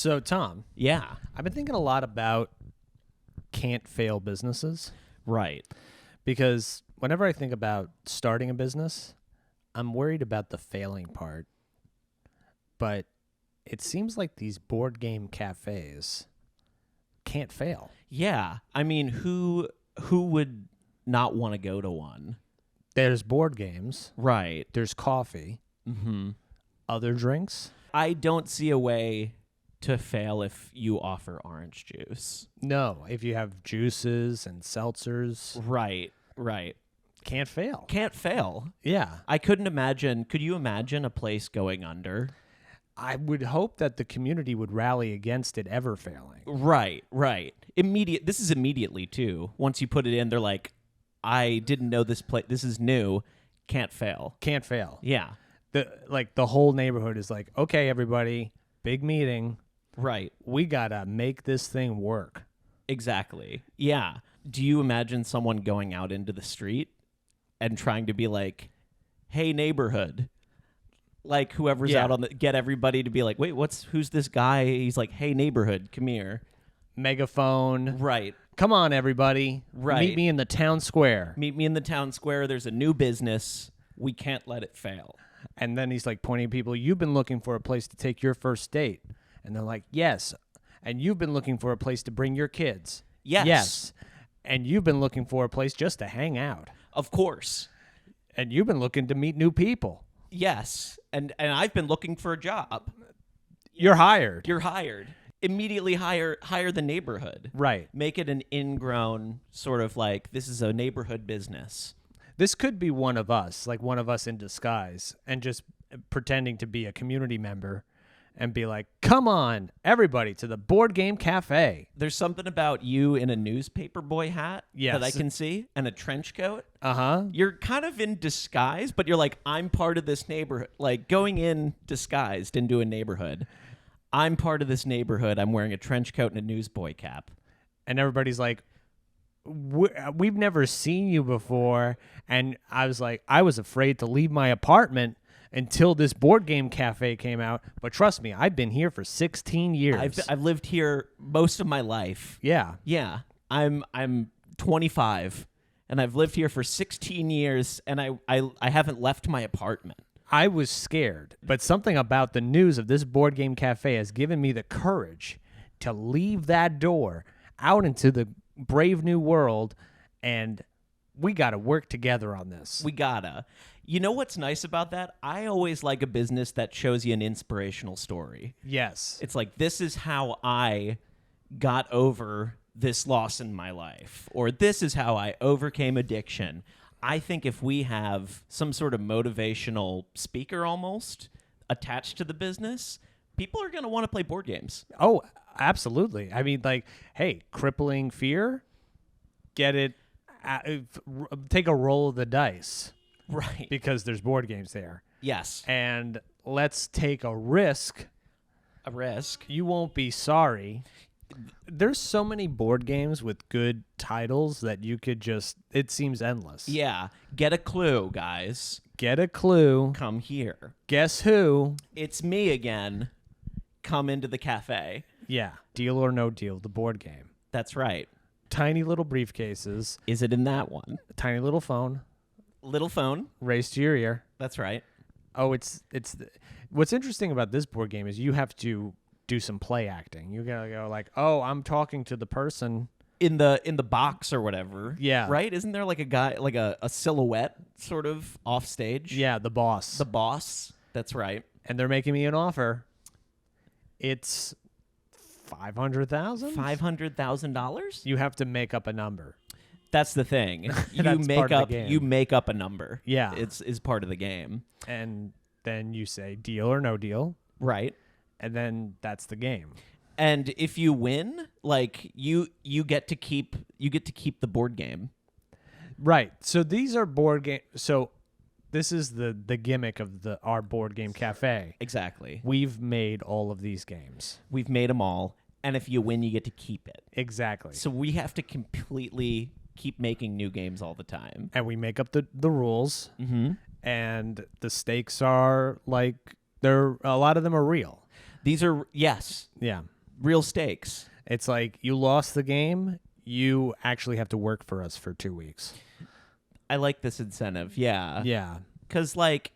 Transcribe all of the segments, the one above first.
So, Tom, Yeah. I've been thinking a lot about can't fail businesses Right. because whenever I think about starting a business, I'm worried about the failing part. But it seems like these board game cafes can't fail. Yeah. I mean, who would not want to go to one? There's board games, Right. there's coffee, other drinks. I don't see a way to fail if you offer orange juice. No, if you have juices and seltzers, Right. Right. can't fail. Can't fail. Yeah. I couldn't imagine. Could you imagine a place going under? I would hope that the community would rally against it ever failing. Right. Right. This is immediately too. Once you put it in, they're like, I didn't know this place. This is new. Can't fail. Can't fail. Yeah. The whole neighborhood is like, okay, everybody, big meeting. Right. We gotta make this thing work. Exactly. Yeah. Do you imagine someone going out into the street and trying to be like, hey, neighborhood? Like whoever's out on get everybody to be like, wait, who's this guy? He's like, hey, neighborhood, come here. Megaphone. Right. Come on, everybody. Right. Meet me in the town square. Meet me in the town square. There's a new business. We can't let it fail. And then he's like pointing at people, you've been looking for a place to take your first date. And they're like, yes. And you've been looking for a place to bring your kids. Yes. Yes. And you've been looking for a place just to hang out. Of course. And you've been looking to meet new people. Yes. And I've been looking for a job. You're hired. You're hired. Immediately hire the neighborhood. Right. Make it an ingrown sort of like, this is a neighborhood business. This could be one of us, like one of us in disguise, and just pretending to be a community member and be like, come on, everybody, to the board game cafe. There's something about you in a newspaper boy hat Yes. that I can see, and a trench coat. Uh-huh. You're kind of in disguise, but you're like, I'm part of this neighborhood. Like going in disguised into a neighborhood. I'm part of this neighborhood. I'm wearing a trench coat and a newsboy cap. And everybody's like, we've never seen you before. And I was like, I was afraid to leave my apartment until this board game cafe came out. But trust me, I've been here for 16 years. I've lived here most of my life. Yeah. Yeah. I'm 25 and I've lived here for 16 years and I haven't left my apartment. I was scared, but something about the news of this board game cafe has given me the courage to leave that door out into the brave new world, and we got to work together on this. We gotta. You know what's nice about that? I always like a business that shows you an inspirational story. Yes. It's like, this is how I got over this loss in my life, or this is how I overcame addiction. I think if we have some sort of motivational speaker almost attached to the business, people are going to want to play board games. Oh, absolutely. I mean, like, hey, crippling fear, get it, take a roll of the dice. Right. Because there's board games there. Yes. And let's take a risk. A risk. You won't be sorry. There's so many board games with good titles that you could just, it seems endless. Yeah. Get a clue, guys. Get a clue. Come here. Guess who? It's me again. Come into the cafe. Yeah. Deal or No Deal, the board game. That's right. Tiny little briefcases. Is it in that one? Tiny little phone. Little phone. Raised to your ear. That's right. Oh, what's interesting about this board game is you have to do some play acting. You gotta go like, oh, I'm talking to the person in the box or whatever. Yeah. Right? Isn't there like a guy, like a silhouette sort of off stage? Yeah, the boss. The boss. That's right. And they're making me an offer. It's $500,000. $500,000? You have to make up a number. That's the thing. That's part of the game. You make up a number. Yeah. It's part of the game. And then you say deal or no deal. Right. And then that's the game. And if you win, like you get to keep the board game. Right. So these are board game. So this is the gimmick of our board game cafe. Exactly. We've made all of these games. We've made them all, and if you win, you get to keep it. Exactly. So we have to completely keep making new games all the time. And we make up the rules. Mm-hmm. And the stakes are like a lot of them are real. These are, yes, Yeah. real stakes. It's like you lost the game. You actually have to work for us for 2 weeks. I like this incentive. Yeah. Yeah. Because, like,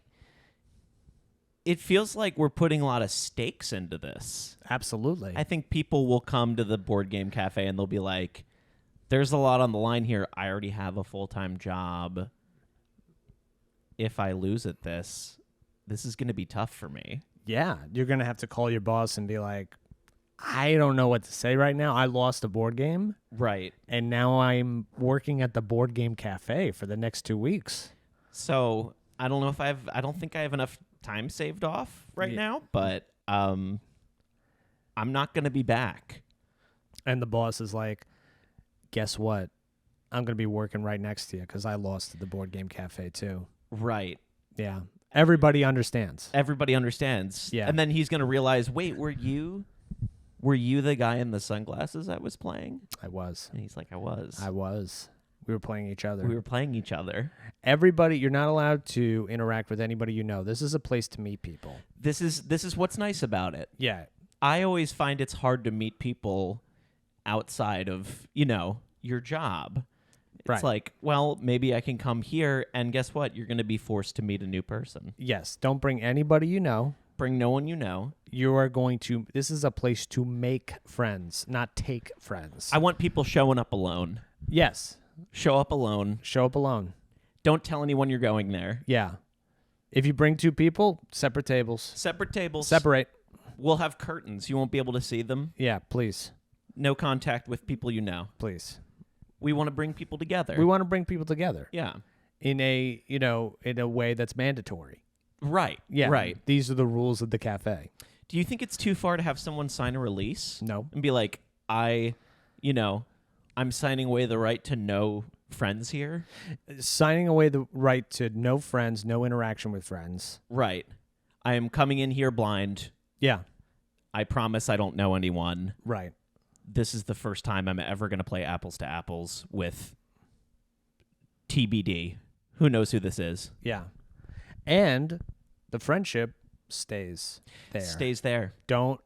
it feels like we're putting a lot of stakes into this. Absolutely. I think people will come to the board game cafe and they'll be like, there's a lot on the line here. I already have a full-time job. If I lose at this is going to be tough for me. Yeah. You're going to have to call your boss and be like, I don't know what to say right now. I lost a board game. Right. And now I'm working at the board game cafe for the next 2 weeks. So I don't know if I don't think I have enough time saved off right now, but I'm not going to be back. And the boss is like, guess what? I'm going to be working right next to you because I lost at the board game cafe too. Right. Yeah. Everybody understands. Everybody understands. Yeah. And then he's going to realize, wait, were you the guy in the sunglasses I was playing? I was. And he's like, I was. We were playing each other. We were playing each other. Everybody, you're not allowed to interact with anybody you know. This is a place to meet people. This is what's nice about it. Yeah. I always find it's hard to meet people outside of, your job. It's Right. like, well, maybe I can come here, and guess what? You're going to be forced to meet a new person. Yes. Don't bring anybody you know. Bring no one you know. This is a place to make friends, not take friends. I want people showing up alone. Yes. Show up alone. Show up alone. Don't tell anyone you're going there. Yeah. If you bring 2 people, separate tables. Separate tables. Separate. We'll have curtains. You won't be able to see them. Yeah, please. No contact with people you know. Please. We want to bring people together. We want to bring people together Yeah. in a way that's mandatory. Right. Yeah. Right. These are the rules of the cafe. Do you think it's too far to have someone sign a release? No. And be like, I'm signing away the right to no friends here? Signing away the right to no friends, no interaction with friends. Right. I am coming in here blind. Yeah. I promise I don't know anyone. Right. This is the first time I'm ever going to play apples to apples with TBD. Who knows who this is? Yeah. And the friendship stays there. Stays there. Don't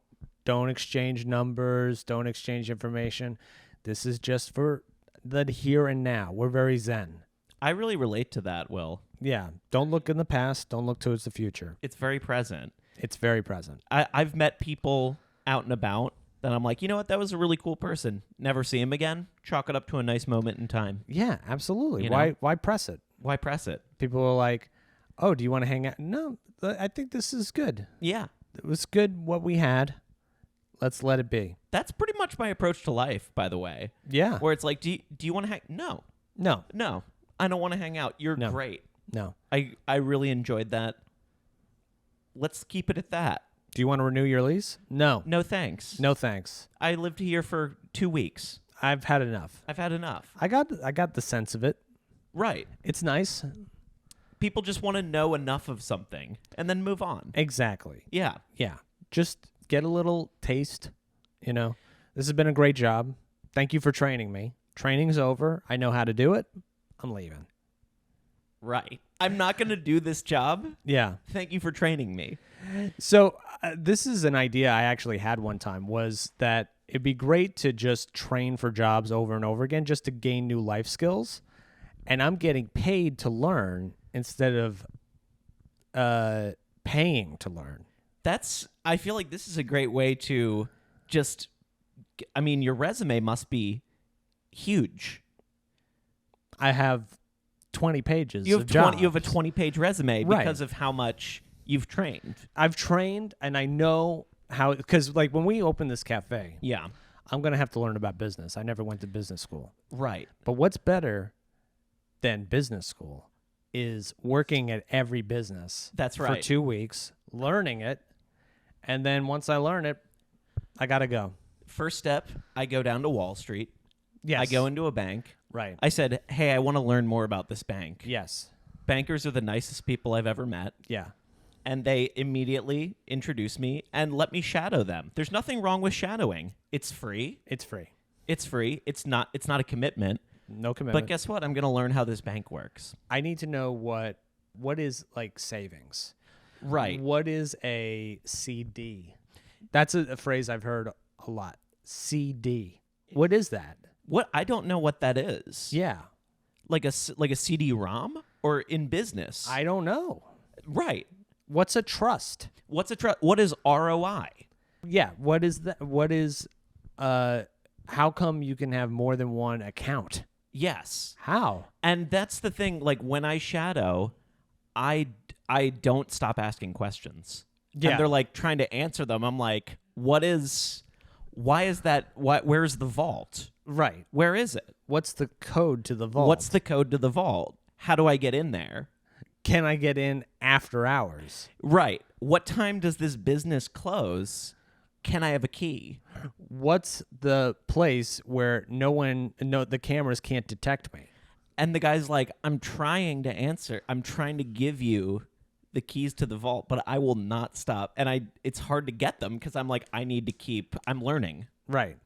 exchange numbers, don't exchange information. This is just for the here and now. We're very zen. I really relate to that, Will. Yeah. Don't look in the past, don't look towards the future. It's very present. It's very present. I've met people out and about that I'm like, you know what? That was a really cool person. Never see him again. Chalk it up to a nice moment in time. Yeah, absolutely. You know? Why press it? Why press it? People are like, "Oh, do you want to hang out?" No, I think this is good. Yeah. It was good what we had. Let's let it be. That's pretty much my approach to life, by the way. Yeah. Where it's like, do you want to hang? No. No. I don't want to hang out. You're No. great. No. I really enjoyed that. Let's keep it at that. Do you want to renew your lease? No. No thanks. No thanks. I lived here for 2 weeks. I've had enough. I've had enough. I got the sense of it. Right. It's nice. People just want to know enough of something and then move on. Exactly. Yeah. Yeah. Just get a little taste, This has been a great job. Thank you for training me. Training's over. I know how to do it. I'm leaving. Right. I'm not going to do this job. Yeah. Thank you for training me. So this is an idea I actually had one time, was that it'd be great to just train for jobs over and over again just to gain new life skills. And I'm getting paid to learn instead of paying to learn. I feel like this is a great way to just, your resume must be huge. I have 20 pages You have of jobs. You have a 20-page resume Right. because of how much you've trained. I've trained and I know how, because like when we open this cafe, Yeah. I'm going to have to learn about business. I never went to business school. Right. But what's better than business school is working at every business. That's right. For 2 weeks, learning it. And then once I learn it, I got to go. First step, I go down to Wall Street. Yes. I go into a bank. Right. I said, hey, I want to learn more about this bank. Yes. Bankers are the nicest people I've ever met. Yeah. And they immediately introduce me and let me shadow them. There's nothing wrong with shadowing. It's free. It's free. It's free. It's not a commitment. No commitment. But guess what? I'm going to learn how this bank works. I need to know what is like savings. Right. What is a CD? That's a phrase I've heard a lot. CD. What is that? What? I don't know what that is. Yeah. Like a CD-ROM or in business? I don't know. Right. What's a trust? What's a trust? What is ROI? Yeah. What is that? What is, how come you can have more than one account? Yes. How? And that's the thing. Like when I shadow, I don't stop asking questions. Yeah. And they're like trying to answer them. I'm like, why is that? Where's the vault? Right. Where is it? What's the code to the vault? What's the code to the vault? How do I get in there? Can I get in after hours? Right. What time does this business close? Can I have a key? What's the place where the cameras can't detect me? And the guy's like, I'm trying to answer. I'm trying to give you the keys to the vault, but I will not stop. And it's hard to get them because I'm like, I'm learning. Right.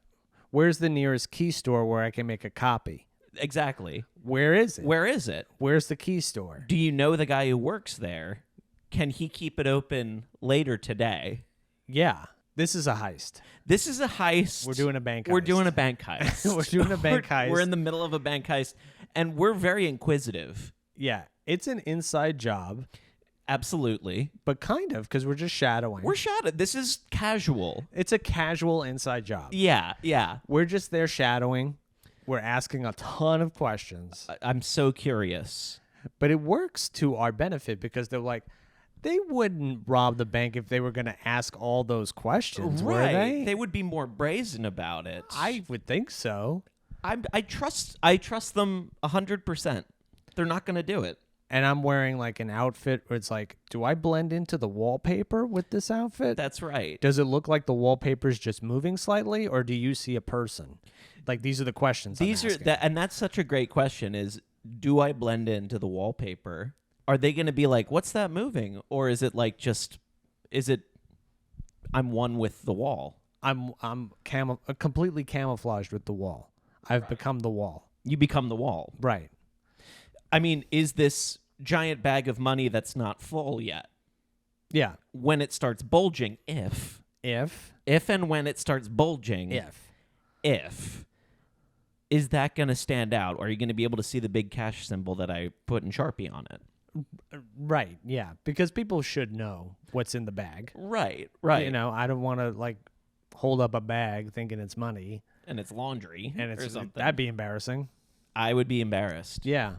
Where's the nearest key store where I can make a copy? Exactly. Where is it? Where is it? Where's the key store? Do you know the guy who works there? Can he keep it open later today? Yeah. This is a heist. This is a heist. We're doing a bank heist. We're doing a bank heist. We're doing a bank heist. We're in the middle of a bank heist, and we're very inquisitive. Yeah. It's an inside job, Absolutely. but kind of, because we're just shadowing. We're shadowed. This is casual. It's a casual inside job. Yeah, yeah. We're just there shadowing. We're asking a ton of questions. I'm so curious. But it works to our benefit because they're like, they wouldn't rob the bank if they were going to ask all those questions, were they? They would be more brazen about it. I would think so. I trust them 100%. They're not going to do it. And I'm wearing like an outfit where it's like, do I blend into the wallpaper with this outfit? That's right. Does it look like the wallpaper's just moving slightly, or do you see a person? Like, these are the questions. And that's such a great question is, do I blend into the wallpaper? Are they going to be like, what's that moving? Or is it like I'm one with the wall? I'm completely camouflaged with the wall. I've become the wall. You become the wall. Right. I mean, is this giant bag of money that's not full yet? Yeah. When it starts bulging, if and when it starts bulging, is that going to stand out? Or are you going to be able to see the big cash symbol that I put in Sharpie on it? Right, yeah. Because people should know what's in the bag. Right. You know, I don't want to, like, hold up a bag thinking it's money. And it's laundry And or something. That'd be embarrassing. I would be embarrassed. Yeah.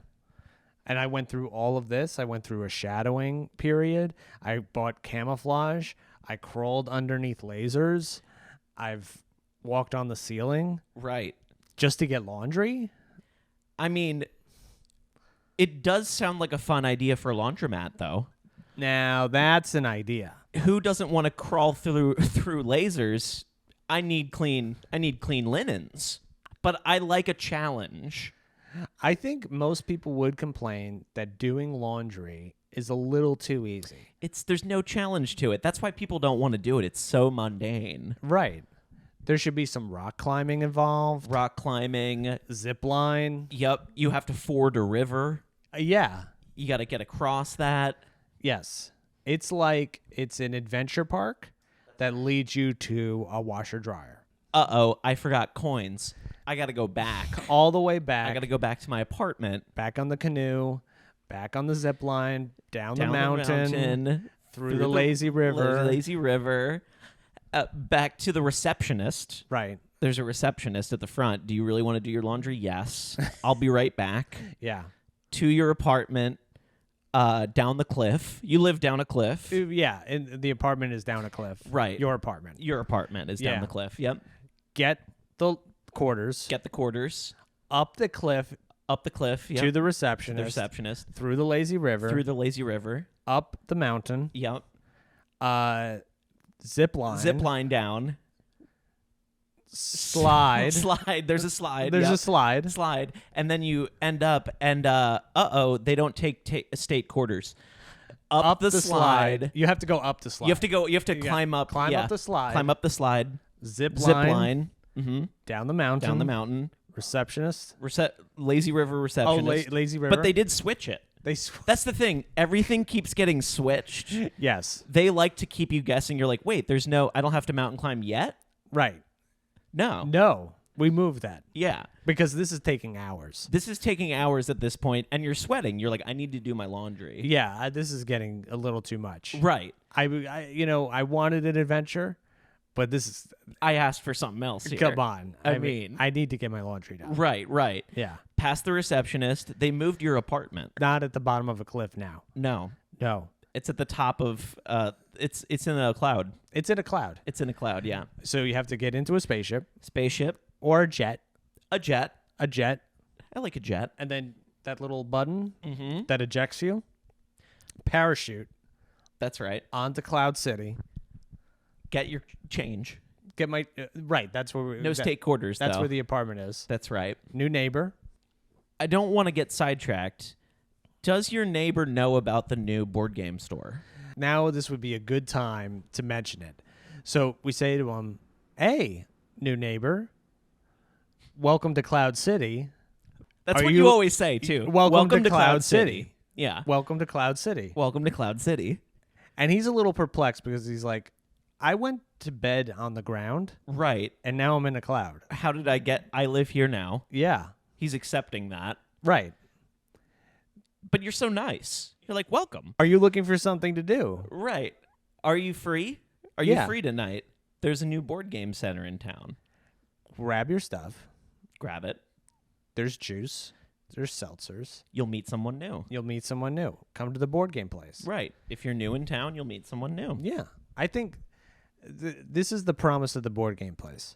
And I went through all of this. I went through a shadowing period. I bought camouflage. I crawled underneath lasers. I've walked on the ceiling. Right. Just to get laundry. I mean, it does sound like a fun idea for a laundromat, though. Now, that's an idea. Who doesn't want to crawl through lasers? I need clean linens. But I like a challenge. I think most people would complain that doing laundry is a little too easy. There's no challenge to it. That's why people don't want to do it. It's so mundane. Right. There should be some rock climbing involved. Rock climbing. Zip line. Yep. You have to ford a river. Yeah. You got to get across that. Yes. It's like it's an adventure park that leads you to a washer dryer. Uh-oh, I forgot coins. I got to go back. All the way back. I got to go back to my apartment. Back on the canoe, back on the zip line, down the mountain, through the lazy river. Back to the receptionist. Right. There's a receptionist at the front. Do you really want to do your laundry? Yes. I'll be right back. Yeah. To your apartment, down the cliff. You live down a cliff. Yeah, and the apartment is down a cliff. Right. Your apartment. Your apartment is down the cliff. Yep. Get the quarters. Get the quarters. Up the cliff. Yep. To the receptionist. Through the lazy river. Up the mountain. Yep. Zip line down. Slide. There's a slide. There's a slide. And then you end up and they don't take state quarters. Up the slide. You have to go up the slide. You have to climb up. Climb up the slide. Climb up the slide. Zip line. Mm-hmm. Down the mountain. Down the mountain. Receptionist. Lazy River receptionist. Lazy River. But they did switch it. That's the thing. Everything keeps getting switched. Yes. They like to keep you guessing. You're like, wait, I don't have to mountain climb yet? Right. No. No. We moved that. Yeah. Because this is taking hours. This is taking hours at this point, and you're sweating. You're like, I need to do my laundry. Yeah, this is getting a little too much. Right. I wanted an adventure, but this is... I asked for something else here. Come on. I mean... I need to get my laundry done. Right. Yeah. Past the receptionist, they moved your apartment. Not at the bottom of a cliff now. No. It's at the top of... It's in a cloud. It's in a cloud. It's in a cloud, yeah. So you have to get into a spaceship. Or a jet. A jet. I like a jet. And then that little button that ejects you. Parachute. That's right. Onto Cloud City. Get your change. Get my... right, that's where we... No state quarters, That's though. where the apartment is. That's right. New neighbor. I don't want to get sidetracked. Does your neighbor know about the new board game store? Now this would be a good time to mention it. So we say to him, hey, new neighbor, welcome to Cloud City. That's what you always say, too. Welcome to Cloud City. Yeah. Welcome to Cloud City. Welcome to Cloud City. And he's a little perplexed because he's like, I went to bed on the ground. Right. And now I'm in a cloud. How did I live here now? Yeah. He's accepting that. Right. But you're so nice. You're like, welcome. Are you looking for something to do? Right. Are you free? Are you free tonight? There's a new board game center in town. Grab your stuff. Grab it. There's juice. There's seltzers. You'll meet someone new. Come to the board game place. Right. If you're new in town, you'll meet someone new. Yeah. I think this is the promise of the board game place.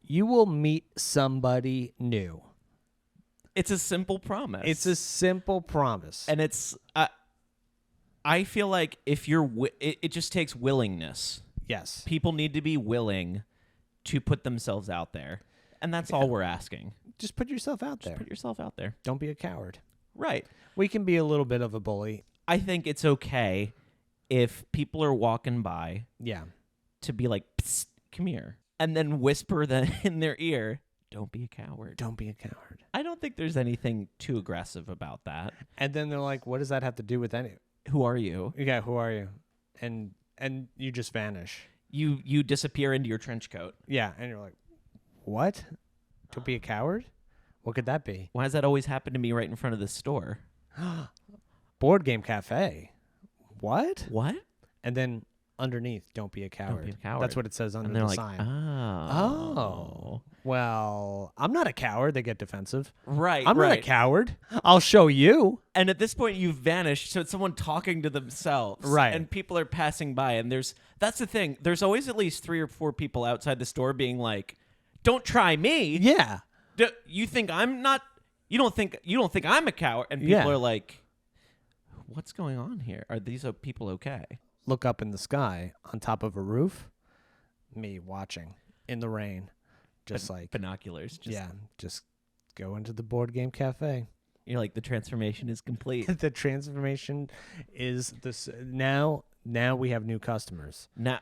You will meet somebody new. It's a simple promise. And it's, I feel like if you're, it just takes willingness. Yes. People need to be willing to put themselves out there. And that's all we're asking. Just put yourself out there. Put yourself out there. Don't be a coward. Right. We can be a little bit of a bully. I think it's okay if people are walking by. Yeah. To be like, psst, come here. And then whisper in their ear, don't be a coward. Don't be a coward. I don't think there's anything too aggressive about that. And then they're like, what does that have to do with any? Who are you? Yeah, who are you? And you just vanish. You disappear into your trench coat. Yeah, and you're like, what? Don't be a coward? What could that be? Why does that always happen to me right in front of the store? Board game cafe. What? What? And then underneath, don't be a coward. Don't be a coward. That's what it says under the like, sign. Oh. Well, I'm not a coward. They get defensive. Right. I'm not a coward. I'll show you. And at this point, you've vanished. So it's someone talking to themselves. Right. And people are passing by. And that's the thing. There's always at least 3 or 4 people outside the store being like, don't try me. Yeah. You think I'm not? You don't think I'm a coward? And people are like, what's going on here? Are these people okay? Look up in the sky on top of a roof. Me watching in the rain, just like binoculars. Just go into the board game cafe. You're like, the transformation is complete. The transformation is this now. Now we have new customers. Now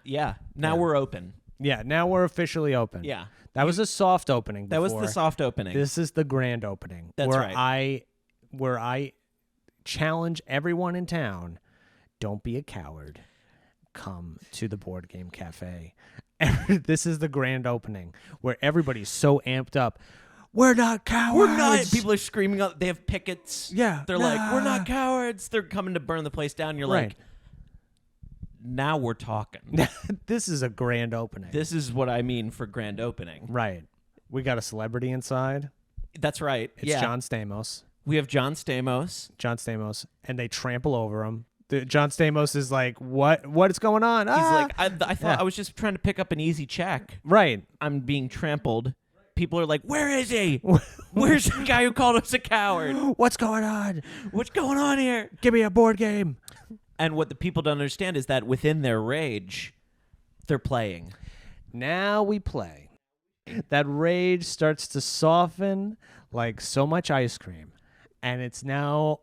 we're open. Yeah, now we're officially open. Yeah. That was a soft opening before. That was the soft opening. This is the grand opening. That's right. Where I challenge everyone in town, don't be a coward. Come to the board game cafe. This is the grand opening where everybody's so amped up. We're not cowards. We're not. People are screaming out. They have pickets. Yeah. They're like, we're not cowards. They're coming to burn the place down. You're like, now we're talking. This is a grand opening. This is what I mean for grand opening. Right. We got a celebrity inside. That's right. It's John Stamos. We have John Stamos. And they trample over him. John Stamos is like, what is going on? He's like, I thought I was just trying to pick up an easy check. Right. I'm being trampled. People are like, where is he? Where's the guy who called us a coward? What's going on? What's going on here? Give me a board game. And what the people don't understand is that within their rage, they're playing. Now we play. That rage starts to soften like so much ice cream. And it's now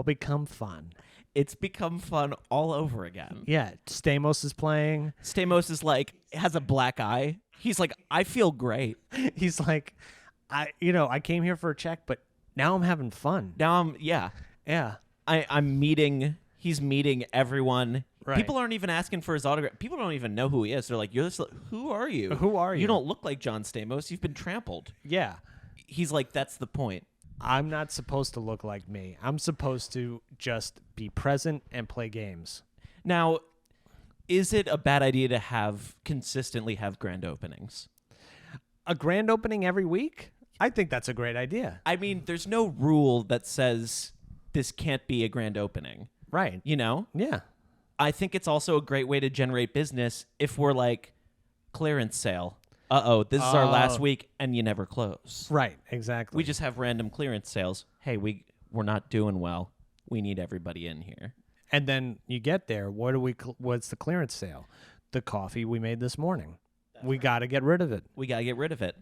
become fun. It's become fun all over again. Yeah, Stamos is playing. Stamos is like, has a black eye. He's like, I feel great. He's like, I came here for a check, but now I'm having fun. Now yeah. I'm meeting. He's meeting everyone. Right. People aren't even asking for his autograph. People don't even know who he is. They're like, who are you? Who are you? You don't look like John Stamos. You've been trampled. Yeah. He's like, that's the point. I'm not supposed to look like me. I'm supposed to just be present and play games. Now, is it a bad idea to consistently have grand openings? A grand opening every week? I think that's a great idea. I mean, there's no rule that says this can't be a grand opening. Right. You know? Yeah. I think it's also a great way to generate business if we're like, clearance sale. Uh-oh, this is our last week, and you never close. Right, exactly. We just have random clearance sales. Hey, we're not doing well. We need everybody in here. And then you get there. What's the clearance sale? The coffee we made this morning. We got to get rid of it. We got to get rid of it.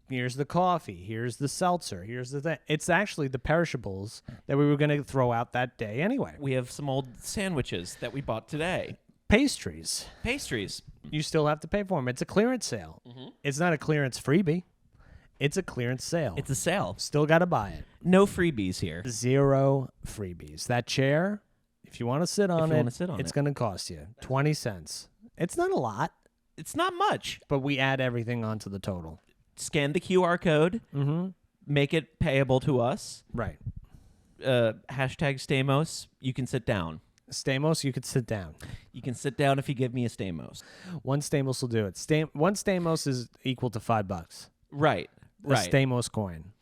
Here's the coffee. Here's the seltzer. Here's the thing. It's actually the perishables that we were going to throw out that day anyway. We have some old sandwiches that we bought today. Pastries. You still have to pay for them. It's a clearance sale. Mm-hmm. It's not a clearance freebie. It's a clearance sale. It's a sale. Still got to buy it. No freebies here. 0 freebies. That chair, if you want to sit on it, it's going to cost you 20 cents. It's not a lot. It's not much. But we add everything onto the total. Scan the QR code. Mm-hmm. Make it payable to us. Right. Hashtag Stamos. You can sit down. Stamos, you could sit down. You can sit down if you give me a Stamos. One Stamos will do it. One Stamos is equal to $5. Right. A Stamos coin.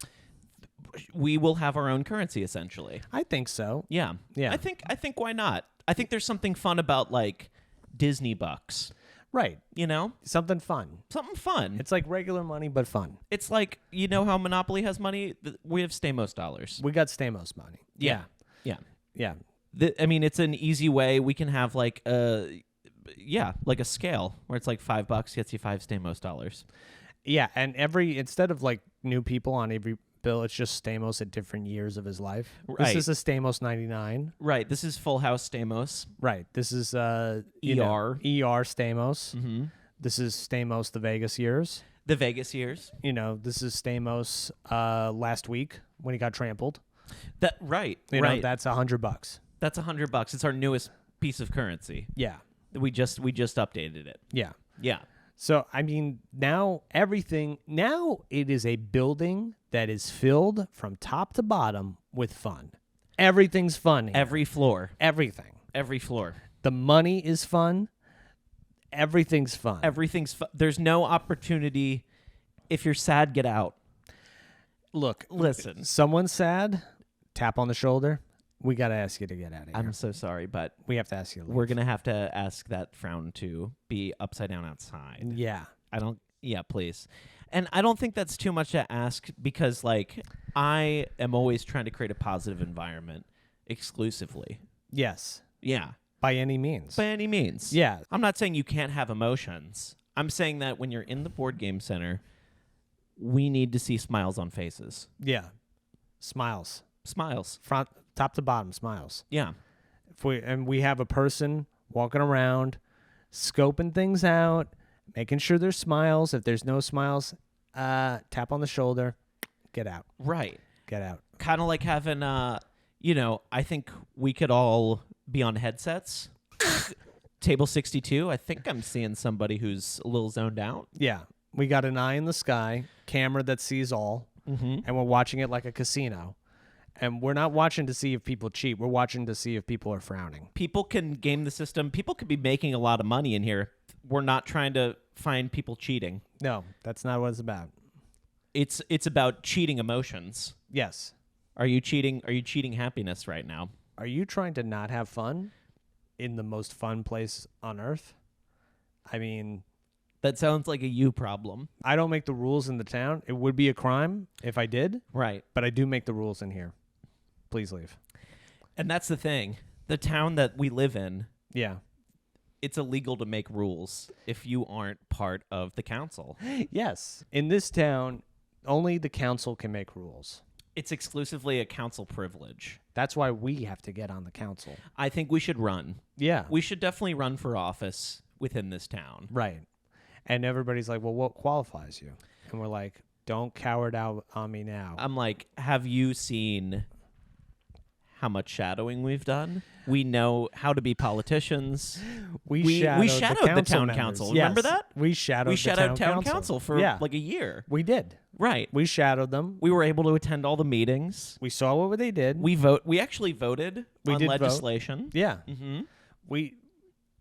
We will have our own currency essentially. I think so. Yeah. Yeah. I think why not? I think there's something fun about like Disney bucks. Right. You know? Something fun. Something fun. It's like regular money, but fun. It's like, you know how Monopoly has money? We have Stamos dollars. We got Stamos money. Yeah. Yeah. I mean, it's an easy way. We can have like a scale where it's like $5 gets you 5 Stamos dollars. Yeah, and instead of like new people on every bill, it's just Stamos at different years of his life. Right. This is a Stamos 99. Right. This is Full House Stamos. Right. This is ER Stamos. Mm-hmm. This is Stamos the Vegas years. The Vegas years. You know, this is Stamos last week when he got trampled. That right. You right. know, that's $100. That's $100. It's our newest piece of currency. Yeah. We just updated it. Yeah. Yeah. So, I mean, now it is a building that is filled from top to bottom with fun. Everything's fun here. Every floor. Everything. Every floor. The money is fun. Everything's fun. Everything's fun. There's no opportunity. If you're sad, get out. Look, listen. Someone's sad, tap on the shoulder. We got to ask you to get out of here. I'm so sorry, but we have to ask you to leave. We're going to have to ask that frown to be upside down outside. Yeah. Yeah, please. And I don't think that's too much to ask because, like, I am always trying to create a positive environment exclusively. Yes. Yeah. By any means. By any means. Yeah. I'm not saying you can't have emotions. I'm saying that when you're in the board game center, we need to see smiles on faces. Yeah. Smiles. Smiles. Front, top to bottom, smiles. Yeah. We have a person walking around, scoping things out, making sure there's smiles. If there's no smiles, tap on the shoulder, get out. Right. Get out. Kind of like having, I think we could all be on headsets. Table 62, I think I'm seeing somebody who's a little zoned out. Yeah. We got an eye in the sky, camera that sees all, and we're watching it like a casino. And we're not watching to see if people cheat. We're watching to see if people are frowning. People can game the system. People could be making a lot of money in here. We're not trying to find people cheating. No, that's not what it's about. It's about cheating emotions. Yes. Are you cheating happiness right now? Are you trying to not have fun in the most fun place on earth? I mean, that sounds like a you problem. I don't make the rules in the town. It would be a crime if I did. Right. But I do make the rules in here. Please leave. And that's the thing. The town that we live in, yeah, it's illegal to make rules if you aren't part of the council. Yes. In this town, only the council can make rules. It's exclusively a council privilege. That's why we have to get on the council. I think we should run. Yeah. We should definitely run for office within this town. Right. And everybody's like, well, what qualifies you? And we're like, don't coward out on me now. I'm like, have you seen how much shadowing we've done. We know how to be politicians. We shadowed the town members. council. Yes. Remember that? We shadowed town council for like a year. We did. Right. We shadowed them. We were able to attend all the meetings. We saw what they did. We actually voted on did legislation. Vote. Yeah.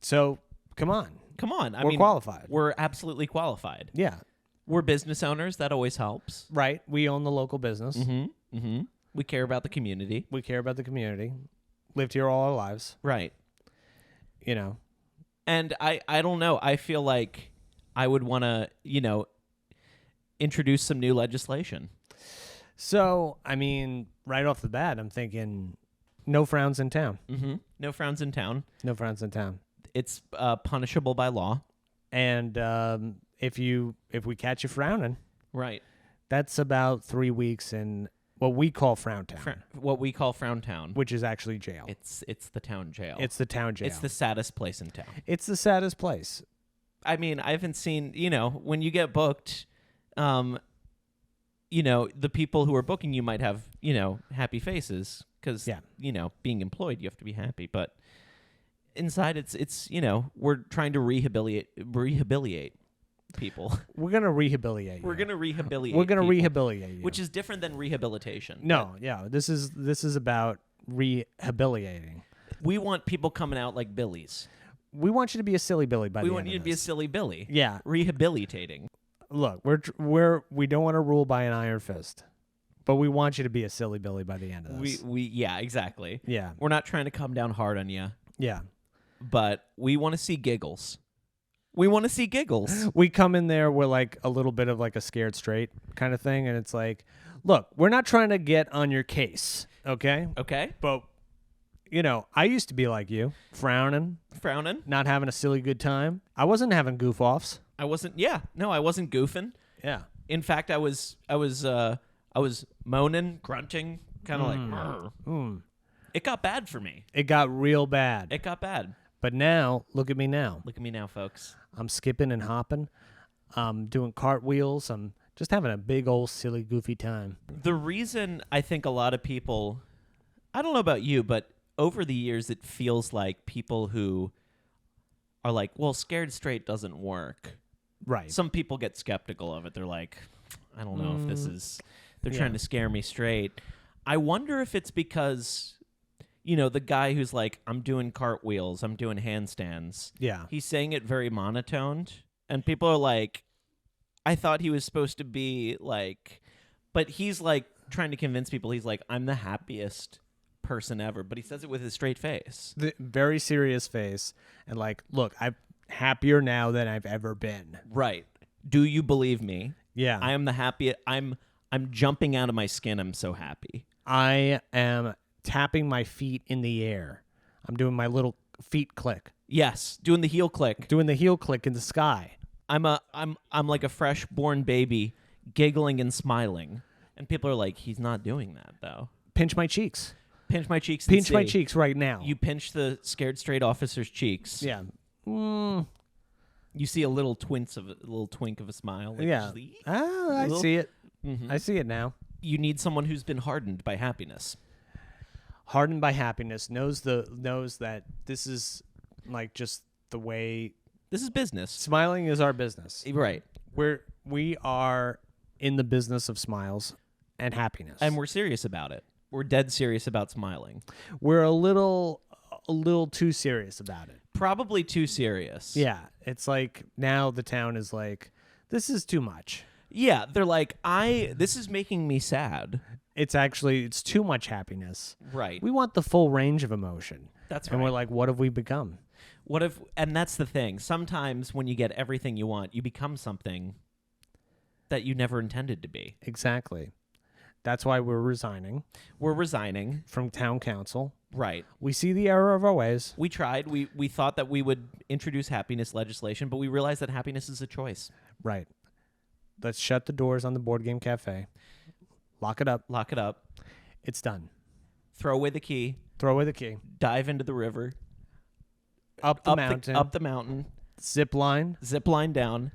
So come on. Come on. We're qualified. We're absolutely qualified. Yeah. We're business owners. That always helps. Right. We own the local business. We care about the community. We care about the community. Lived here all our lives. Right. You know. And I don't know. I feel like I would want to, introduce some new legislation. So, I mean, right off the bat, I'm thinking no frowns in town. No frowns in town. No frowns in town. It's punishable by law. And if we catch you frowning, right, that's about 3 weeks in what we call Frown Town. What we call Frown Town, which is actually jail. It's the town jail. It's the town jail. It's the saddest place in town. It's the saddest place. I mean, I haven't seen, when you get booked, the people who are booking you might have, happy faces because, being employed, you have to be happy. But inside, it's we're trying to rehabilitate people. We're going to rehabilitate you. We're going to rehabilitate We're going to people, rehabilitate you. which is different than rehabilitation. No, yeah. This is about rehabilitating. We want people coming out like Billies. We want you to be a silly Billy by the end of this. We want you to be a silly Billy. Yeah. Rehabilitating. Look, we don't want to rule by an iron fist, but we want you to be a silly Billy by the end of this. Yeah, exactly. Yeah. We're not trying to come down hard on you. Yeah. But we want to see giggles. We want to see giggles. We come in there with like a little bit of like a scared straight kind of thing, and it's like, look, we're not trying to get on your case, okay? Okay. But I used to be like you, frowning, not having a silly good time. I wasn't having goof offs. I wasn't goofing. Yeah. In fact, I was moaning, grunting, kind of like. It got bad for me. It got real bad. It got bad. But now, look at me now. Look at me now, folks. I'm skipping and hopping. I'm doing cartwheels. I'm just having a big old silly goofy time. The reason I think a lot of people, I don't know about you, but over the years it feels like people who are like, well, scared straight doesn't work. Right. Some people get skeptical of it. They're like, I don't know if this is, they're trying to scare me straight. I wonder if it's because, the guy who's like, I'm doing cartwheels, I'm doing handstands. Yeah. He's saying it very monotoned. And people are like, I thought he was supposed to be like, but he's like trying to convince people he's like, I'm the happiest person ever. But he says it with his straight face. The very serious face. And like, look, I'm happier now than I've ever been. Right. Do you believe me? Yeah. I am the happiest. I'm jumping out of my skin. I'm so happy. I am tapping my feet in the air. I'm doing my little feet click. Yes, doing the heel click. Doing the heel click in the sky. I'm like a fresh born baby giggling and smiling. And people are like, he's not doing that though. Pinch my cheeks. Pinch my cheeks. Pinch my cheeks right now. You pinch the scared straight officer's cheeks. Yeah. You see a little twink of a smile. Like yeah. I see it. Mm-hmm. I see it now. You need someone who's been hardened by happiness. Hardened by happiness, knows that this is like just the way. This is business. Smiling is our business. Right. We are in the business of smiles and happiness. And we're serious about it. We're dead serious about smiling. We're a little too serious about it. Probably too serious. Yeah. It's like now the town is like, this is too much. Yeah, they're like, this is making me sad. It's too much happiness. Right. We want the full range of emotion. That's right. And we're like, what have we become? And that's the thing. Sometimes when you get everything you want, you become something that you never intended to be. Exactly. That's why we're resigning. We're resigning. From town council. Right. We see the error of our ways. We tried. We thought that we would introduce happiness legislation, but we realized that happiness is a choice. Right. Let's shut the doors on the board game cafe. Lock it up. Lock it up. It's done. Throw away the key. Throw away the key. Dive into the river. Up the mountain. Up the mountain. Zip line. Zip line down.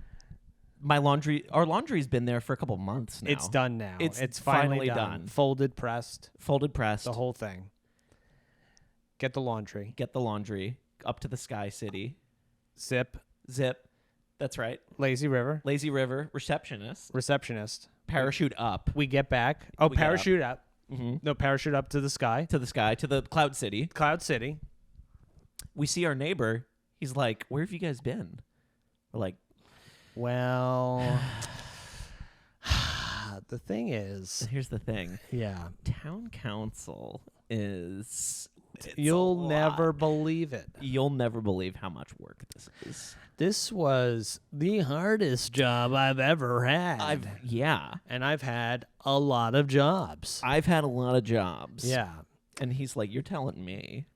Our laundry's been there for a couple months now. It's done now. It's finally done. Folded, pressed. Folded, pressed. The whole thing. Get the laundry. get the laundry, up to the Sky City, Zip. zip. That's right. Lazy River. Lazy River, receptionist, Receptionist. parachute up. We get back. Oh, We get up. parachute up. Mm-hmm. No, parachute up to the sky. To the sky, to the Cloud City. Cloud City. We see our neighbor. He's like, "Where have you guys been?" We're like, Well, the thing is, here's the thing. yeah, Town council is... it's a you'll never lot. believe it. You'll never believe how much work this is. This was the hardest job I've ever had. And I've had a lot of jobs. I've had a lot of jobs. Yeah. And he's like, "You're telling me."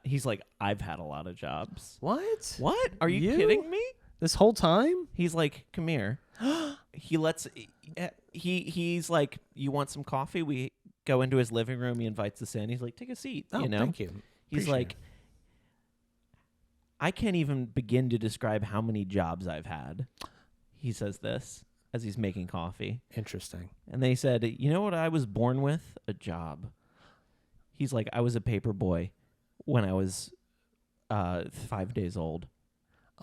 He's like, "I've had a lot of jobs." What? What? Are you You? kidding me? This whole time? He's like, "Come here." He's like, "You want some coffee?" We go into his living room. He invites us in. He's like, "Take a seat." Oh, you know? thank you. He's Appreciate like, "I can't even begin to describe how many jobs I've had." He says this as he's making coffee. Interesting. And they said, "You know what I was born with? A job." He's like, "I was a paper boy when I was 5 days old."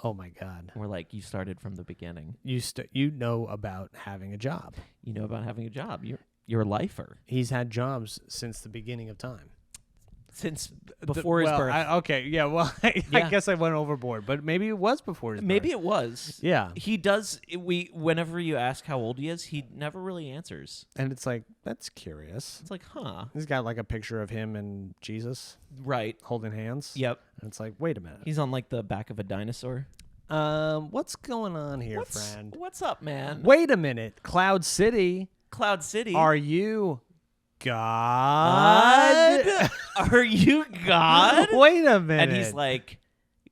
Oh my God. And we're like, "You started from the beginning. You know about having a job. You know about having a job. You're a lifer He's had jobs since the beginning of time. since before his birth." I Yeah. guess I went overboard, but maybe it was before his Maybe birth. it was. Yeah. He does. Whenever you ask how old he is, he never really answers. And it's like, that's curious. It's like, huh? He's got like a picture of him and Jesus Right. holding hands. Yep. And it's like, wait a minute. He's on like the back of a dinosaur. What's going on here, friend? What's up, man? Wait a minute. Cloud City, Cloud City. are you God? Are you God? Wait a minute. And he's like,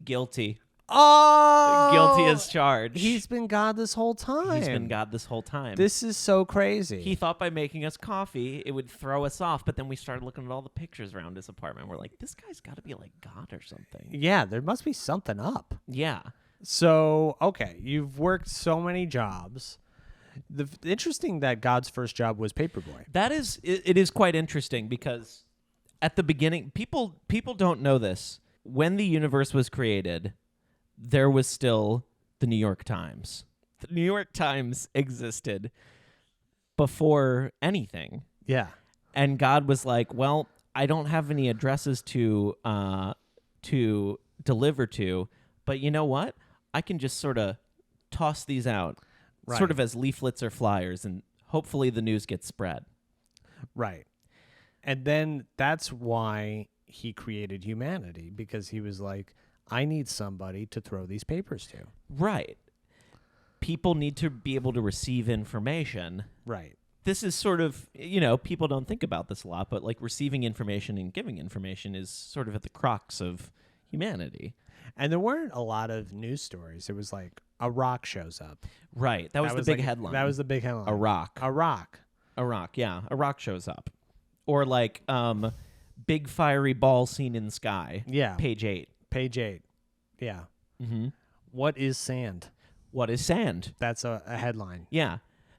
guilty. oh, Guilty as charged. He's been God this whole time. He's been God this whole time. This is so crazy. He thought by making us coffee, it would throw us off. But then we started looking at all the pictures around his apartment. We're like, this guy's got to be like God or something. Yeah, there must be something up. Yeah. So, okay, you've worked so many jobs. Interesting that God's first job was paperboy. That is, it is quite interesting because at the beginning, people don't know this. When the universe was created, there was still the New York Times. The New York Times existed before anything. Yeah. And God was like, "Well, I don't have any addresses to deliver to, but you know what? I can just sort of toss these out, Right. sort of as leaflets or flyers, and hopefully the news gets spread." Right. And then that's why he created humanity, because he was like, I need somebody to throw these papers to. Right. People need to be able to receive information. Right. This is sort of, people don't think about this a lot, but like receiving information and giving information is sort of at the crux of humanity. And there weren't a lot of news stories. It was like a rock shows up. Right. That was the big like, headline. That was the big headline. a rock. A rock. A rock, yeah. A rock shows up. Or like big fiery ball seen in sky. Yeah. Page 8. Page 8. Yeah. Mm-hmm. What is sand? What is sand? That's a headline. Yeah.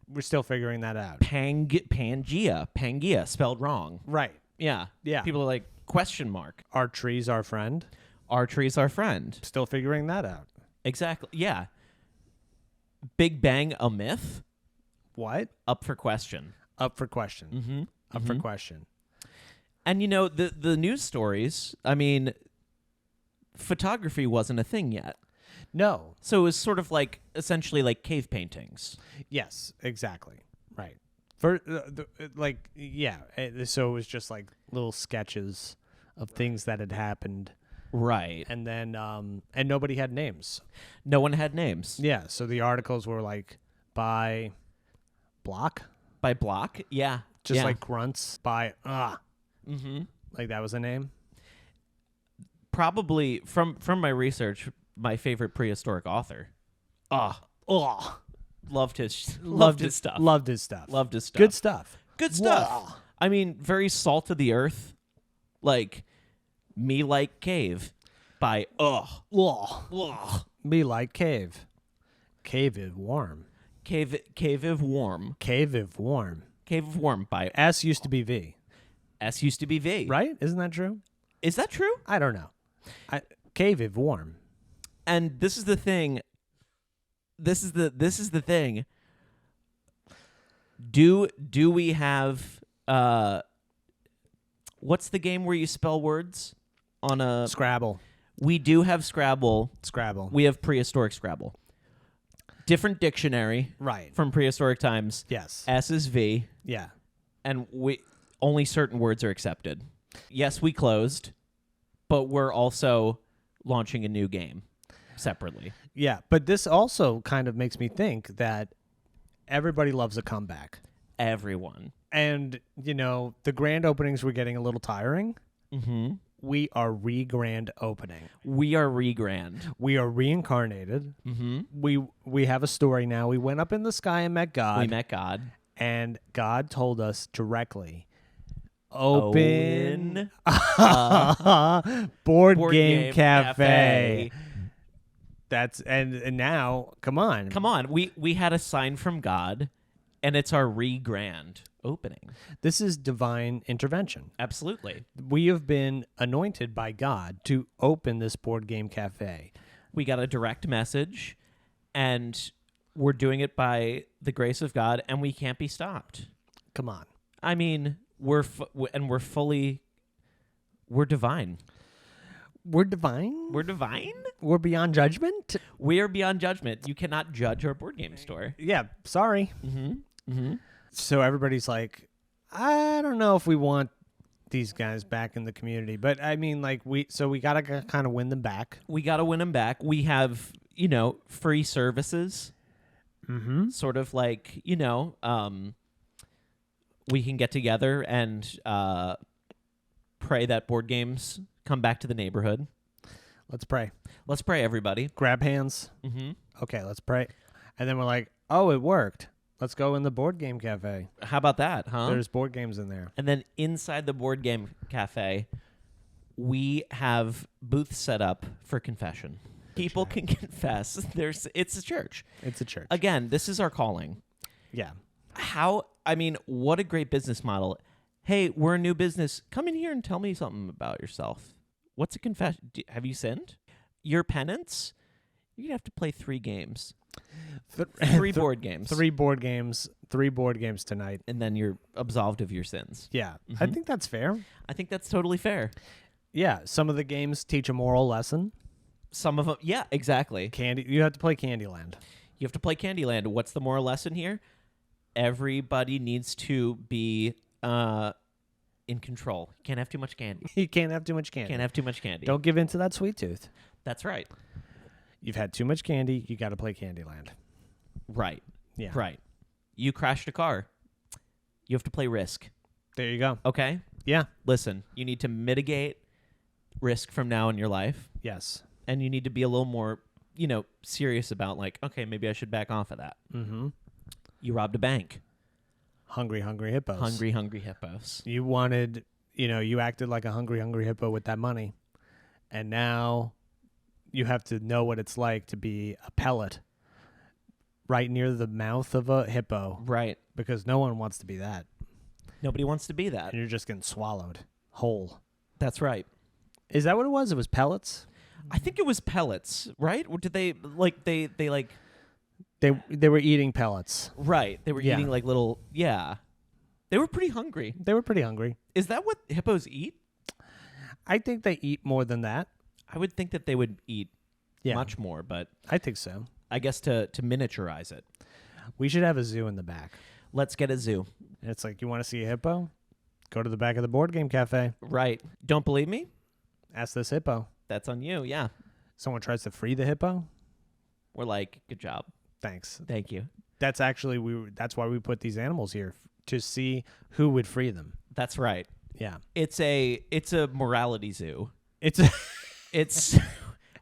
We're still figuring that out. Pangea, spelled wrong. Right. Yeah. Yeah. People are like, question mark. Are trees our friend? Are trees our friend? Still figuring that out. Exactly. Yeah. Big Bang, a myth? What? Up for question. Up for question. Mm-hmm. Up for question. And the news stories, I mean, photography wasn't a thing yet. No. So it was sort of like essentially like cave paintings. Yes, exactly. Right. For so it was just like little sketches of things that had happened, Right. and then and nobody had names. No one had names. Yeah, so the articles were like by block, By block? Yeah. just yeah. like grunts by Mm-hmm. like that was a name. Probably from my research, my favorite prehistoric author. Loved his stuff. Loved his stuff. Loved his stuff. Good stuff. Good stuff. Whoa. I mean, very salt of the earth. Like Me Like Cave by Me like cave. Cave is warm. Cave of Warm. Cave is warm. Cave of Warm by S used to be V. S used to be V. Right? Isn't that true? Is that true? I don't know. Cave is warm. And this is the thing. This is the thing. Do we have what's the game where you spell words on a Scrabble. We do have Scrabble. Scrabble. We have prehistoric Scrabble. Different dictionary Right. from prehistoric times. Yes. S is V, Yeah. and we only certain words are accepted. Yes, we closed, but we're also launching a new game separately. Yeah. But this also kind of makes me think that everybody loves a comeback. Everyone. And, the grand openings were getting a little tiring. Mm-hmm. We are re-grand opening. We are re-grand. We are reincarnated. Mm-hmm. We have a story now. We went up in the sky and met God. We met God. And God told us directly, open board game cafe. That's and now, come on. Come on. We had a sign from God, and it's our re-grand opening. This is divine intervention. Absolutely. We have been anointed by God to open this board game cafe. We got a direct message, and we're doing it by the grace of God, and we can't be stopped. Come on. I mean, we're divine. We're divine? We're divine? We're beyond judgment? We are beyond judgment. You cannot judge our board game store. Yeah, sorry. Mm-hmm. Mm-hmm. So everybody's like, I don't know if we want these guys back in the community. But I mean, we got to kind of win them back. We got to win them back. We have, free services. Mm-hmm. Sort of like, we can get together and pray that board games come back to the neighborhood. Let's pray. Let's pray, everybody. Grab hands. Mm-hmm. Okay, let's pray. And then we're like, oh, it worked. Let's go in the board game cafe. How about that, huh? There's board games in there. And then inside the board game cafe, we have booths set up for confession. People can confess. It's a church. It's a church. Again, this is our calling. Yeah. What a great business model. Hey, we're a new business. Come in here and tell me something about yourself. What's a confession? Have you sinned? Your penance? You're going to have to play 3 games. 3 board games. 3 board games. 3 board games tonight. And then you're absolved of your sins. Yeah. Mm-hmm. I think that's fair. I think that's totally fair. Yeah. Some of the games teach a moral lesson. Some of them, yeah, exactly. You have to play Candyland. You have to play Candyland. What's the moral lesson here? Everybody needs to be in control. You can't have too much candy. You can't have too much candy. Can't have too much candy. Don't give in to that sweet tooth. That's right. You've had too much candy. You got to play Candyland. Right. Yeah. Right. You crashed a car. You have to play Risk. There you go. Okay? Yeah. Listen, you need to mitigate risk from now in your life. Yes. And you need to be a little more, serious about okay, maybe I should back off of that. Mm-hmm. You robbed a bank. Hungry, hungry hippos. Hungry, hungry hippos. You wanted, you acted like a hungry, hungry hippo with that money. And now you have to know what it's like to be a pellet right near the mouth of a hippo. Right. Because no one wants to be that. Nobody wants to be that. And you're just getting swallowed whole. That's right. Is that what it was? It was pellets? I think it was pellets, right? Or did they They were eating pellets. Right. They were Yeah. eating little, yeah. They were pretty hungry. They were pretty hungry. Is that what hippos eat? I think they eat more than that. I would think that they would eat Yeah. much more, but I think so. I guess to miniaturize it. We should have a zoo in the back. Let's get a zoo. And it's like, you want to see a hippo? Go to the back of the board game cafe. Right. Don't believe me? Ask this hippo. That's on you, yeah. Someone tries to free the hippo? We're like, good job. Thanks. Thank you. That's actually, that's why we put these animals here, to see who would free them. That's right. Yeah. It's a morality zoo. It's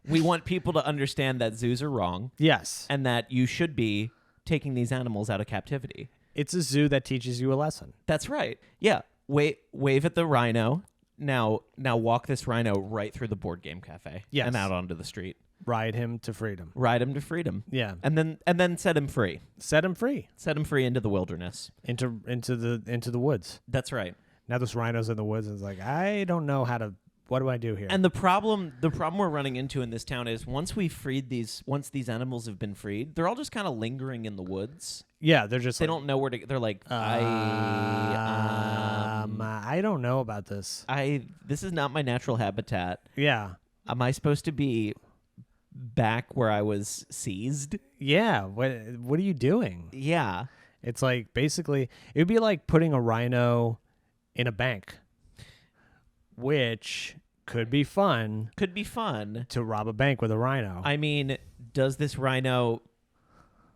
we want people to understand that zoos are wrong. Yes. And that you should be taking these animals out of captivity. It's a zoo that teaches you a lesson. That's right. Yeah. Wave at the rhino. Now walk this rhino right through the board game cafe. Yes. And out onto the street. Ride him to freedom. Ride him to freedom. Yeah. And then set him free. Set him free. Set him free into the wilderness. Into the woods. That's right. Now this rhino's in the woods and it's like, I don't know how to What do I do here? And the problem we're running into in this town is once these animals have been freed, they're all just kind of lingering in the woods. Yeah, they're just They don't know where to. They're like, I don't know about this. This is not my natural habitat. Yeah. Am I supposed to be back where I was seized? Yeah. What are you doing? Yeah. It's like basically it would be like putting a rhino in a bank, which could be fun. Could be fun to rob a bank with a rhino. I mean, does this rhino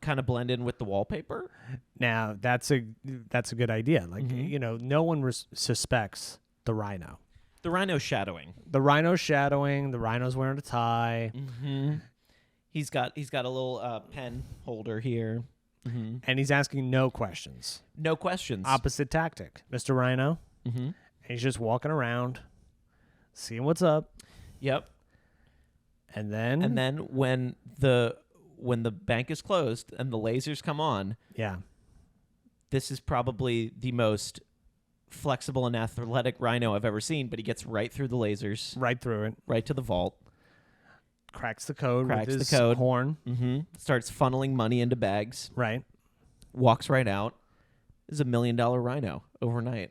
kind of blend in with the wallpaper? Now that's a good idea. Like no one suspects the rhino. The rhino's shadowing. The rhino's shadowing. The rhino's wearing a tie. Mm-hmm. He's got a little pen holder here. Mm-hmm. And he's asking no questions. No questions. Opposite tactic, Mr. Rhino. Mm-hmm. And he's just walking around, seeing what's up. Yep. And then when the bank is closed and the lasers come on, yeah, this is probably the most flexible and athletic rhino I've ever seen. But he gets right through the lasers, right through it, right to the vault. Cracks the code with his code. horn. Mm-hmm. Starts funneling money into bags. Right. Walks right out. This is $1 million rhino overnight.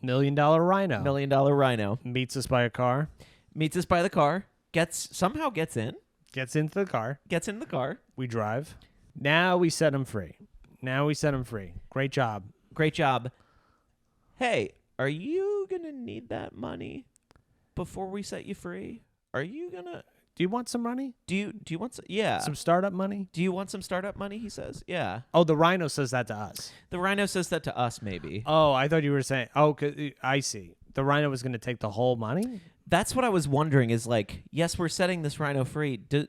$1 million rhino. $1 million rhino. Meets us by a car. Meets us by the car. Somehow gets in. Gets into the car. Gets in the car. We drive. Now we set him free. Great job. Great job. Hey, are you going to need that money before we set you free? Are you going to... Do you want some money? Do you want some? Yeah. Some startup money? Do you want some startup money? He says. Yeah. Oh, the rhino says that to us. The rhino says that to us, maybe. Oh, I thought you were saying. Oh, I see. The rhino was going to take the whole money? That's what I was wondering. Is like, yes, we're setting this rhino free. Do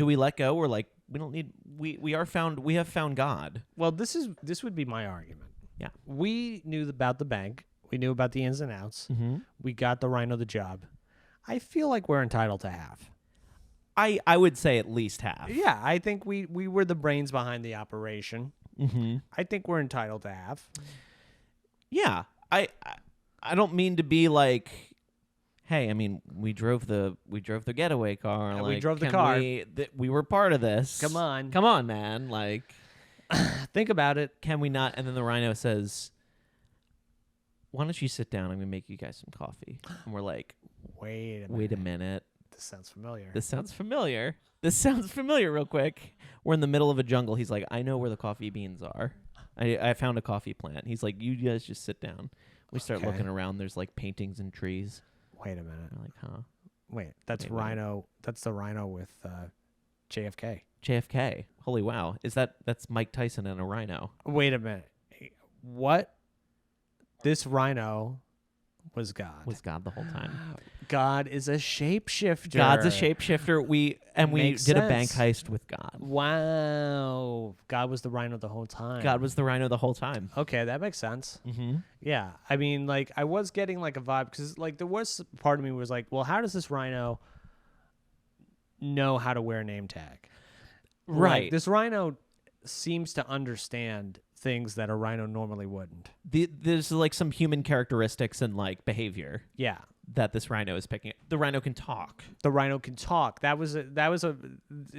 we let go? We're like, we don't need. We have found God. Well, this would be my argument. Yeah. We knew about the bank. We knew about the ins and outs. Mm-hmm. We got the rhino the job. I feel like we're entitled to half. I would say at least half. Yeah, I think we were the brains behind the operation. Mm-hmm. I think we're entitled to half. Yeah, I don't mean to be like, hey, I mean we drove the getaway car. And like, we drove the car. We were part of this. Come on, man. Like, think about it. Can we not? And then the rhino says, "Why don't you sit down? I'm gonna make you guys some coffee." And we're like, Wait a minute. This sounds familiar. This sounds familiar real quick. We're in the middle of a jungle. He's like, I know where the coffee beans are. I found a coffee plant. He's like, you guys just sit down. We start looking around. There's like paintings and trees. Wait a minute. We're like, huh? Wait, that's Rhino. That's the rhino with JFK. JFK. Holy wow. That's Mike Tyson and a rhino. Wait a minute. What? This rhino was God. Was God the whole time. God is a shapeshifter. God's a shapeshifter. We did a bank heist with God. Wow. God was the rhino the whole time. God was the rhino the whole time. Okay, that makes sense. Mm-hmm. Yeah. I mean, like, I was getting like a vibe because like there was part of me was like, well, how does this rhino know how to wear a name tag? Right. Like, this rhino seems to understand things that a rhino normally wouldn't. There's like some human characteristics and like behavior. Yeah. That this rhino is picking. The rhino can talk. The rhino can talk. That was a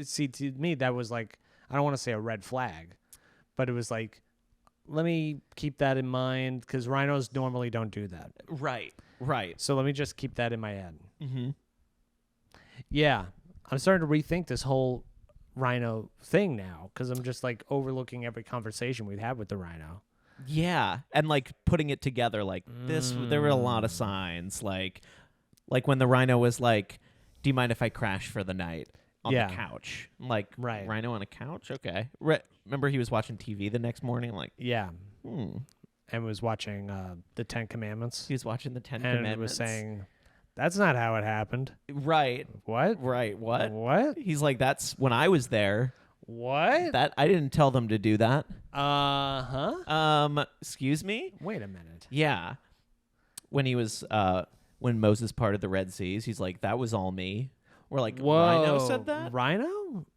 see, to me that was like, I don't want to say a red flag, but it was like, let me keep that in mind because rhinos normally don't do that. Right. So let me just keep that in my head. Mm-hmm. Yeah. I'm starting to rethink this whole rhino thing now because I'm just like overlooking every conversation we've had with the rhino. Yeah, and like putting it together like this, there were a lot of signs like when the rhino was like, do you mind if I crash for the night on the couch? Like, right. Rhino on a couch? Okay. Remember he was watching TV the next morning? Like, yeah. And was watching the 10 Commandments. He was watching the 10 and Commandments. Was saying, that's not how it happened. Right. What? Right. What? What? He's like, that's when I was there. What? That I didn't tell them to do that. Uh-huh. Excuse me? Wait a minute. Yeah. When he was when Moses parted the Red Seas, he's like, that was all me. We're like, whoa. Rhino said that? Rhino?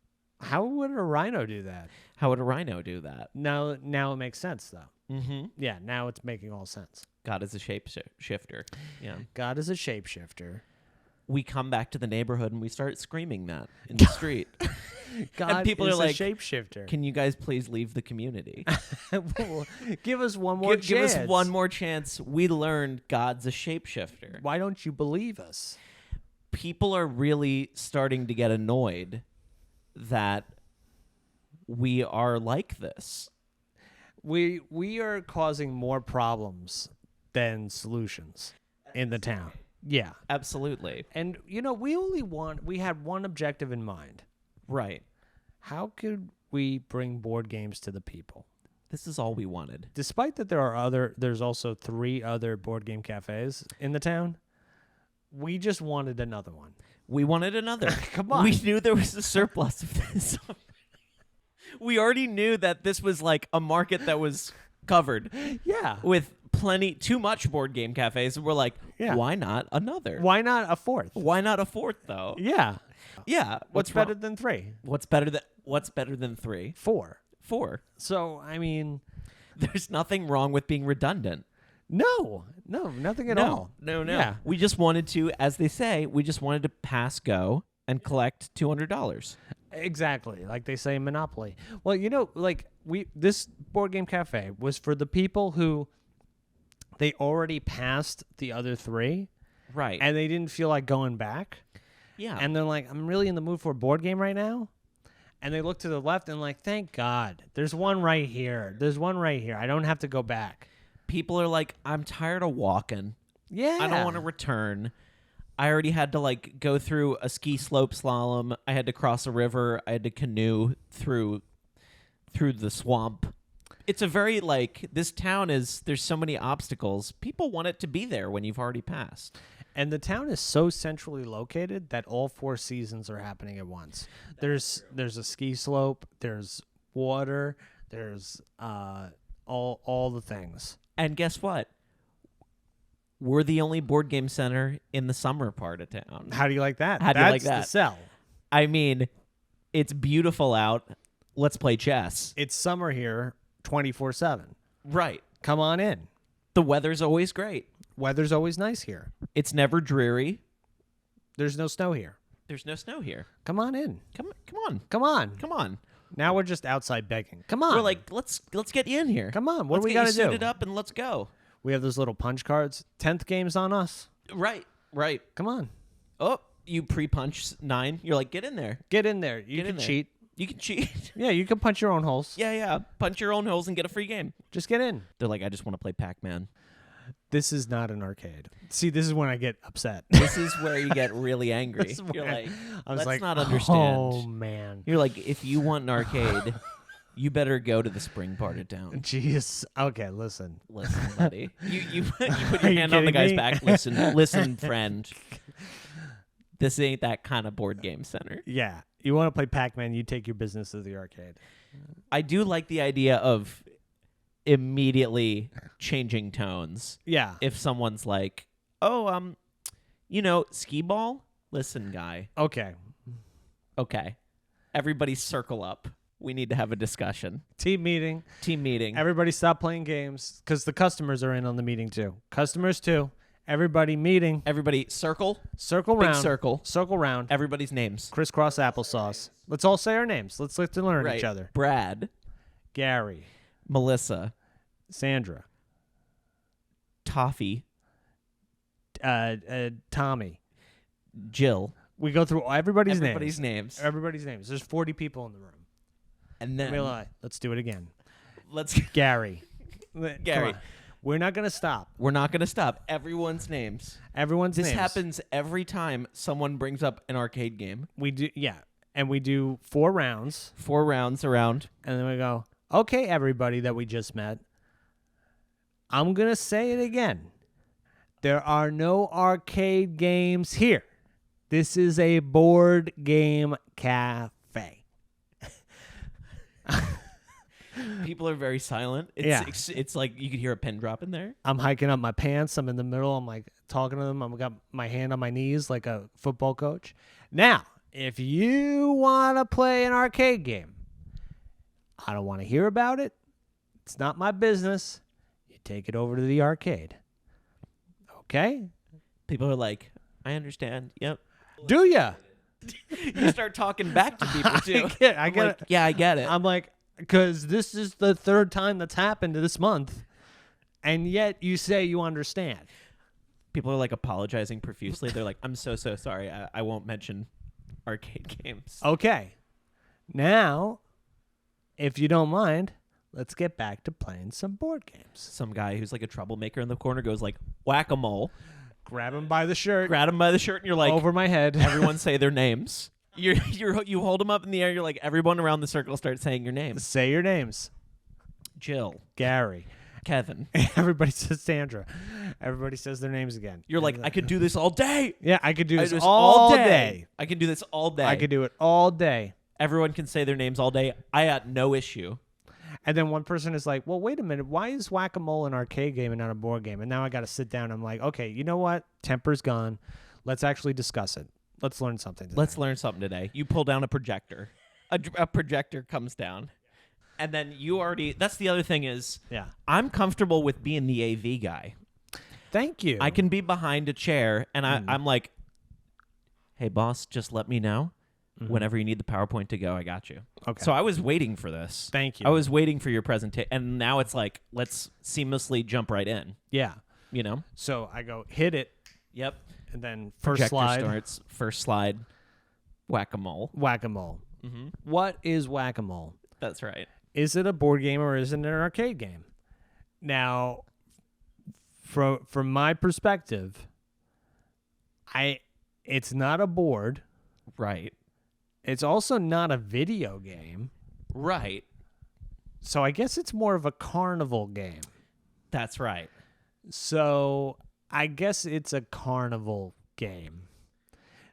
How would a rhino do that? How would a rhino do that? Now it makes sense though. Mm-hmm. Yeah, now it's making all sense. God is a shapeshifter. Yeah. God is a shapeshifter. we come back to the neighborhood and we start screaming that in the street. God and people is are like, a shapeshifter. can you guys please leave the community? Well, give us one more Give chance. us one more chance. We learned God's a shapeshifter. Why don't you believe us? People are really starting to get annoyed that we are like this. We are causing more problems than solutions in the town. Yeah. Absolutely. And we had one objective in mind. Right. How could we bring board games to the people? This is all we wanted. Despite that there's also 3 other board game cafes in the town. We just wanted another one. We wanted another. Come on. We knew there was a surplus of this. We already knew that this was like a market that was covered. Yeah. With too much board game cafes. And we're like, why not another? Why not a 4th? Why not a 4th though? Yeah. Yeah. What's better than 3? What's better than 3? 4. 4. So, I mean, there's nothing wrong with being redundant. No, nothing at all. No. Yeah. We just wanted to, as they say, pass go and collect $200. Exactly, like they say in Monopoly. Well, this board game cafe was for the people who they already passed the other 3, right? And they didn't feel like going back. Yeah, and they're like, I'm really in the mood for a board game right now. And they look to the left and like, thank God, there's one right here. There's one right here. I don't have to go back. People are like, I'm tired of walking. Yeah, I don't want to return. I already had to like go through a ski slope slalom. I had to cross a river. I had to canoe through the swamp. It's a very this town there's so many obstacles. People want it to be there when you've already passed. And the town is so centrally located that all 4 seasons are happening at once. There's a ski slope, there's water, there's all the things. And guess what? We're the only board game center in the summer part of town. How do you like that? How do you like that? That's the sell. I mean, it's beautiful out. Let's play chess. It's summer here 24/7. Right. Come on in. The weather's always great. Weather's always nice here. It's never dreary. There's no snow here. There's no snow here. Come on in. Come on. Come on. Come on. Now we're just outside begging. Come on. We're like, let's get you in here. Come on. What let's do we got got to you do? Suited up and let's go. We have those little punch cards. 10th game's on us. Right. Come on. Oh, you pre-punch 9. You're like, get in there. Get in there. You can cheat. You can cheat. Yeah, you can punch your own holes. Yeah. Punch your own holes and get a free game. Just get in. They're like, I just want to play Pac-Man. This is not an arcade. See, this is when I get upset. This is where you get really angry. You're like, let's not understand. Oh, man. You're like, if you want an arcade, you better go to the spring part of town. Jeez. Okay, listen. Listen, buddy. You put your Are you hand on the kidding guy's me? back. Listen, friend. This ain't that kind of board game center. Yeah. You want to play Pac-Man, you take your business to the arcade. I do like the idea of immediately changing tones. Yeah. If someone's like, oh, skee ball? Listen, guy. Okay. Everybody circle up. We need to have a discussion. Team meeting. Everybody stop playing games because the customers are in on the meeting too. Customers too. Everybody meeting. Everybody circle. Circle Big round. circle. Circle round. Everybody's names. Crisscross applesauce. Let's all say our names. Let's get to learn Right. each other. Brad. Gary. Melissa. Sandra. Toffee. Tommy. Jill. We go through everybody's names. Everybody's names. There's 40 people in the room. And then let's do it again. Let's Gary. Gary. Come on. We're not gonna stop. We're not gonna stop. Everyone's names. This happens every time someone brings up an arcade game. We do, and we do 4 rounds. 4 rounds around, and then we go, okay, everybody that we just met. I'm gonna say it again. There are no arcade games here. This is a board game cafe. People are very silent. It's like you could hear a pin drop in there. I'm hiking up my pants. I'm in the middle. I'm like talking to them. I've got my hand on my knees like a football coach. Now, if you want to play an arcade game, I don't want to hear about it. It's not my business. You take it over to the arcade. Okay? People are like, I understand. Yep. Do ya? You start talking back to people too. I get it. Yeah, I get it. I'm like, because this is the third time that's happened this month, and yet you say you understand. People are like apologizing profusely. They're like, I'm so sorry. I won't mention arcade games. Okay. Now, if you don't mind, let's get back to playing some board games. Some guy who's like a troublemaker in the corner goes like, whack-a-mole. Grab him by the shirt. Grab him by the shirt and you're like, over my head. everyone say their names. You hold them up in the air. You're like, everyone around the circle starts saying your names. Say your names. Jill. Gary. Kevin. Everybody says Sandra. Everybody says their names again. You're like, I could do this all day. Yeah, I could do this all day. I can do this all day. I could do it all day. Everyone can say their names all day. I got no issue. And then one person is like, well, wait a minute. Why is Whack-A-Mole an arcade game and not a board game? And now I got to sit down. I'm like, okay, you know what? Temper's gone. Let's actually discuss it. Let's learn something today. Let's learn something today. You pull down a projector. A projector comes down. And then you already... That's the other thing is... Yeah. I'm comfortable with being the AV guy. Thank you. I can be behind a chair, and I'm like, hey, boss, just let me know. Whenever you need the PowerPoint to go, I got you. Okay. So I was waiting for this. Thank you. I was waiting for your presentation, and now it's like, let's seamlessly jump right in. Yeah. You know? So I go, hit it. Yep. And then first Projector slide. starts. First slide. Whack-a-mole. Whack-A-Mole. Mm-hmm. What is Whack-A-Mole? That's right. Is it a board game or is it an arcade game? Now, from my perspective, it's not a board. Right. It's also not a video game. Right. So I guess it's more of a carnival game. That's right. So I guess it's a carnival game.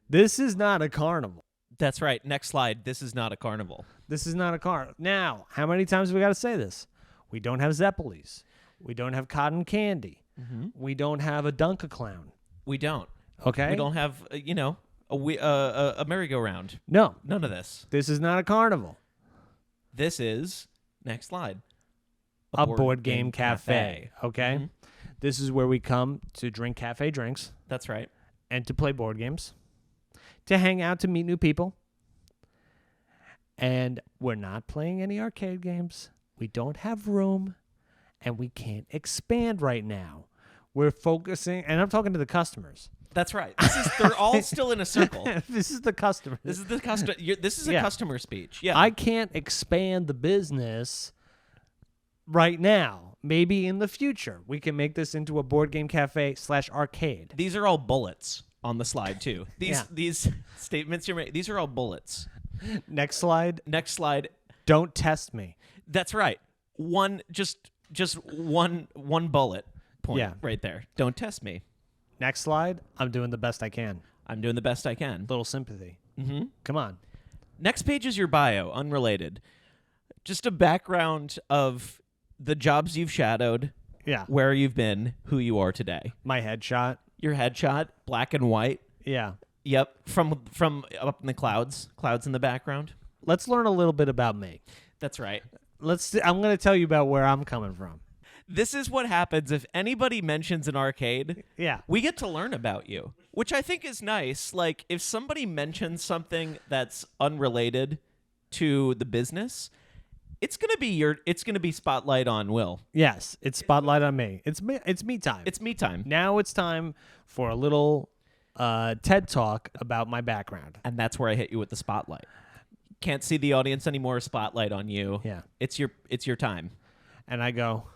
This is not a carnival. That's right. Next slide. This is not a carnival. This is not a carnival. Now, how many times have we got to say this? We don't have Zeppelis. We don't have cotton candy. Mm-hmm. We don't have a Dunk-A-Clown. We don't. Okay? We don't have, a merry-go-round. No. None of this. This is not a carnival. This is, next slide, A board game cafe. Okay? Mhm. This is where we come to drink cafe drinks That's right. and to play board games, to hang out, to meet new people. And we're not playing any arcade games. We don't have room, and we can't expand right now. We're focusing, and I'm talking to the customers. That's right. They're all still in a circle. This is the customer. This is the This is a Yeah. customer speech. Yeah. I can't expand the business right now. Maybe in the future, we can make this into a board game cafe / arcade. These are all bullets on the slide too. Yeah. These statements you're making. These are all bullets. Next slide. Next slide. Don't test me. That's right. Just one bullet point. Yeah. Right there. Don't test me. Next slide. I'm doing the best I can. I'm doing the best I can. Little sympathy. Mm-hmm. Come on. Next page is your bio, unrelated. Just a background of the jobs you've shadowed, Yeah. where you've been, who you are today. My headshot. Your headshot, black and white. Yeah. Yep, from up in the clouds in the background. Let's learn a little bit about me. That's right. I'm going to tell you about where I'm coming from. This is what happens if anybody mentions an arcade. Yeah. We get to learn about you, which I think is nice. Like, if somebody mentions something that's unrelated to the business, it's gonna be spotlight on Will. Yes, it's spotlight on me. It's me time. It's me time. Now it's time for a little TED Talk about my background. And that's where I hit you with the spotlight. Can't see the audience anymore. Spotlight on you. Yeah. It's your time. And I go,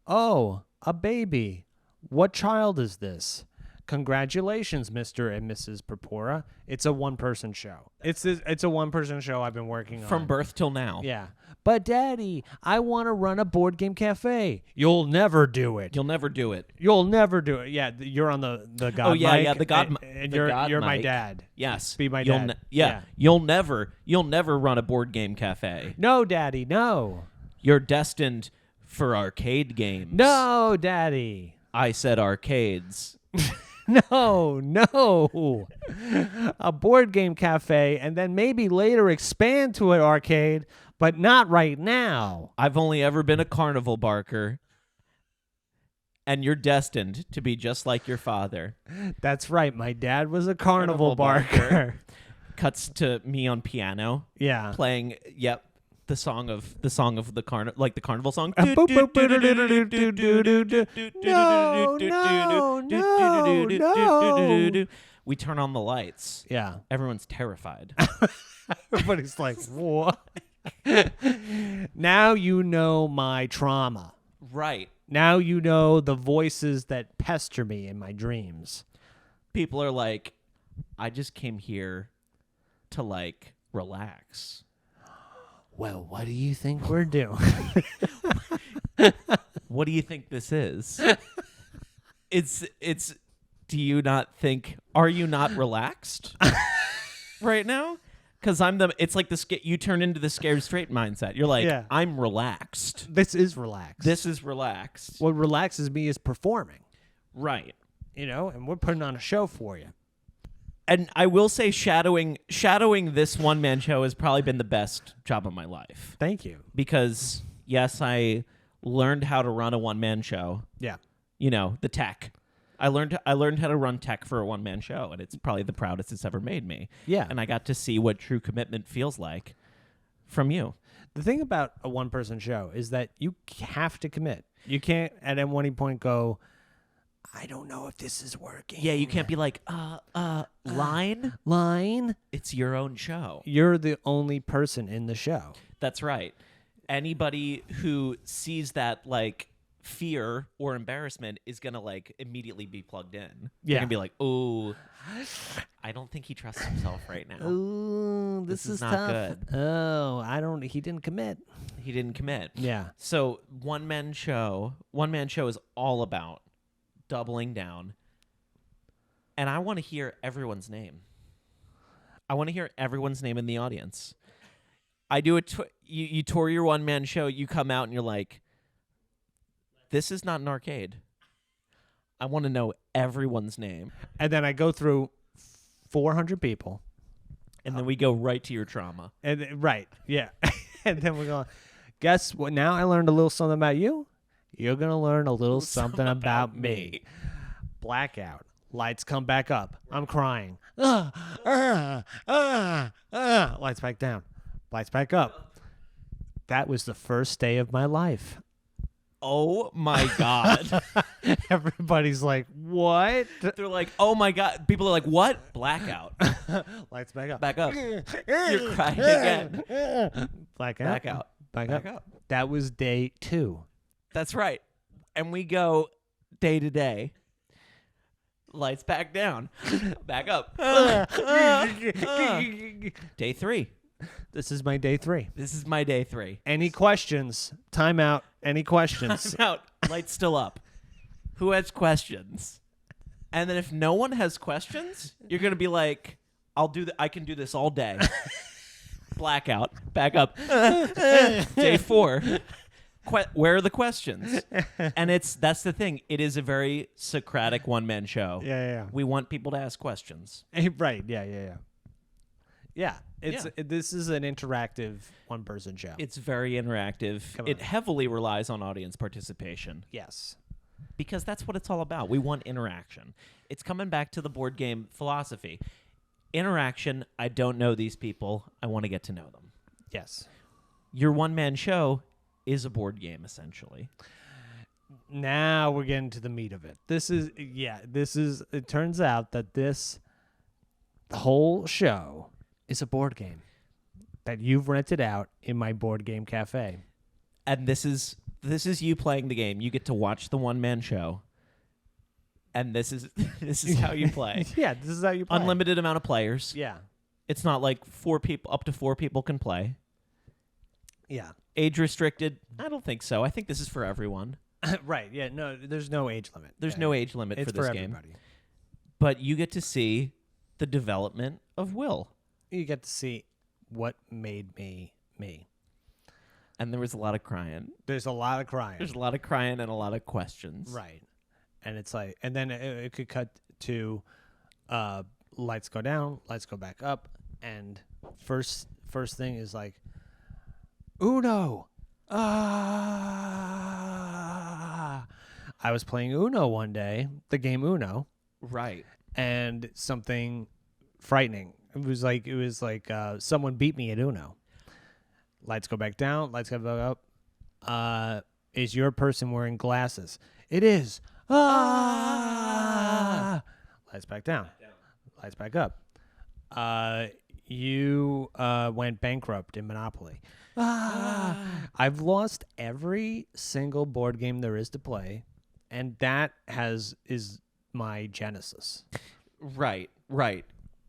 oh, a baby. What child is this? Congratulations, Mr. and Mrs. Purpura. It's a one-person show. It's a one-person show I've been working on. From birth till now. Yeah. But, Daddy, I want to run a board game cafe. You'll never do it. You'll never do it. You'll never do it. Yeah, you're on the God Oh, yeah, mic, yeah, the God and the you're God my mic. dad. Yes. Be my You'll dad. Yeah. You'll never run a board game cafe. No, Daddy, no. You're destined for arcade games. No, Daddy. I said arcades. No. A board game cafe, and then maybe later expand to an arcade, but not right now. I've only ever been a carnival barker. and you're destined to be just like your father. That's right. My dad was a carnival barker. Cuts to me on piano. Yeah. Playing, the song of the carnival, like the carnival song. No. We turn on the lights. Yeah. Everyone's terrified. Everybody's like, what? Now you know my trauma. Right. Now you know the voices that pester me in my dreams. People are like, I just came here to like relax. Well, what do you think we're doing? What do you think this is? It's do you not think, are you not relaxed right now? Because it's like you turn into the scared straight mindset. You're like, Yeah. I'm relaxed. This is relaxed. This is relaxed. What relaxes me is performing, Right. and we're putting on a show for you. And I will say shadowing this one-man show has probably been the best job of my life. Thank you. Because, yes, I learned how to run a one-man show. Yeah. The tech. I learned how to run tech for a one-man show, and it's probably the proudest it's ever made me. Yeah. And I got to see what true commitment feels like from you. The thing about a one-person show is that you have to commit. You can't at any point go, I don't know if this is working. Yeah, you can't be like, line. It's your own show. You're the only person in the show. That's right. Anybody who sees that like fear or embarrassment is gonna like immediately be plugged in. They're Yeah. gonna be like, oh, I don't think he trusts himself right now. Ooh, This is not tough. good. Oh, he didn't commit. He didn't commit. Yeah. So one man show is all about doubling down. And I want to hear everyone's name. I want to hear everyone's name in the audience. I do you tour your one man show, you come out and you're like, this is not an arcade. I want to know everyone's name. And then I go through 400 people. And then we go right to your trauma. And right, yeah. And then we're going, guess what? Now I learned a little something about you. You're going to learn a little something about me. Blackout. Lights come back up. I'm crying. Lights back down. Lights back up. That was the first day of my life. Oh my God. Everybody's like, what? They're like, oh my God. People are like, what? Blackout. Lights back up. Back up. You're crying again. Blackout. Back out. Back Back up. up. That was day 2. That's right. And we go day to day. Lights back down. Back up. Day 3. This is my day 3. This is my day 3. Any questions? Time out. Any questions? I'm out. Lights still up. Who has questions? And then if no one has questions, you're gonna be like, I can do this all day. Blackout. Back up. Day 4. Where are the questions? And that's the thing. It is a very Socratic one-man show. Yeah. We want people to ask questions. Right. Yeah. This is an interactive one-person show. It's very interactive. It heavily relies on audience participation. Yes. Because that's what it's all about. We want interaction. It's coming back to the board game philosophy. Interaction, I don't know these people. I want to get to know them. Yes. Your one-man show is a board game, essentially. Now we're getting to the meat of it. It turns out that the whole show is a board game that you've rented out in my board game cafe. And this is you playing the game. You get to watch the one-man show. And this is how you play. Yeah, this is how you play. Unlimited amount of players. Yeah. It's not like up to 4 people can play. Yeah. Age restricted? I don't think so. I think this is for everyone. Right. Yeah. No, there's no age limit. There's no age limit for this game. Everybody. But you get to see the development of Will. You get to see what made me me. And there was a lot of crying. There's a lot of crying. There's a lot of crying and a lot of questions. Right. And it's like, and then it could cut to lights go down, lights go back up, and first thing is like, Uno. I was playing Uno one day, the game Uno, Right. and something frightening. It was like someone beat me at Uno. Lights go back down. Lights go back up. Is your person wearing glasses? It is. Ah! Lights back down. Lights back up. You went bankrupt in Monopoly. I've lost every single board game there is to play, and that is my genesis. Right.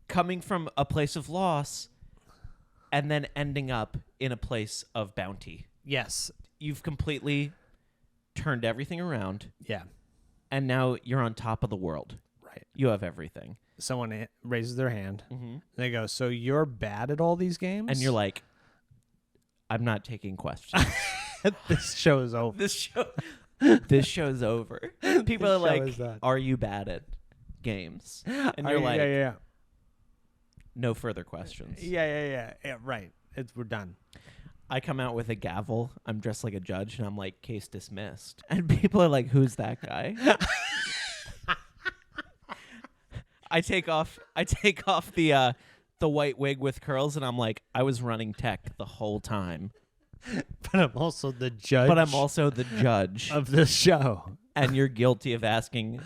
Coming from a place of loss and then ending up in a place of bounty. Yes. You've completely turned everything around, Yeah. and now you're on top of the world. Right. You have everything. Someone raises their hand. Mm-hmm. They go, "So you're bad at all these games?" And you're like, I'm not taking questions. "This show is over." This show's over. People are show like, is done. are you bad at games? And you're like, yeah. no further questions. Yeah. Right. We're done. I come out with a gavel. I'm dressed like a judge, and I'm like, case dismissed. And people are like, who's that guy? I take off the white wig with curls, and I'm like, I was running tech the whole time. But I'm also the judge. But I'm also the judge. of the show. And you're guilty of asking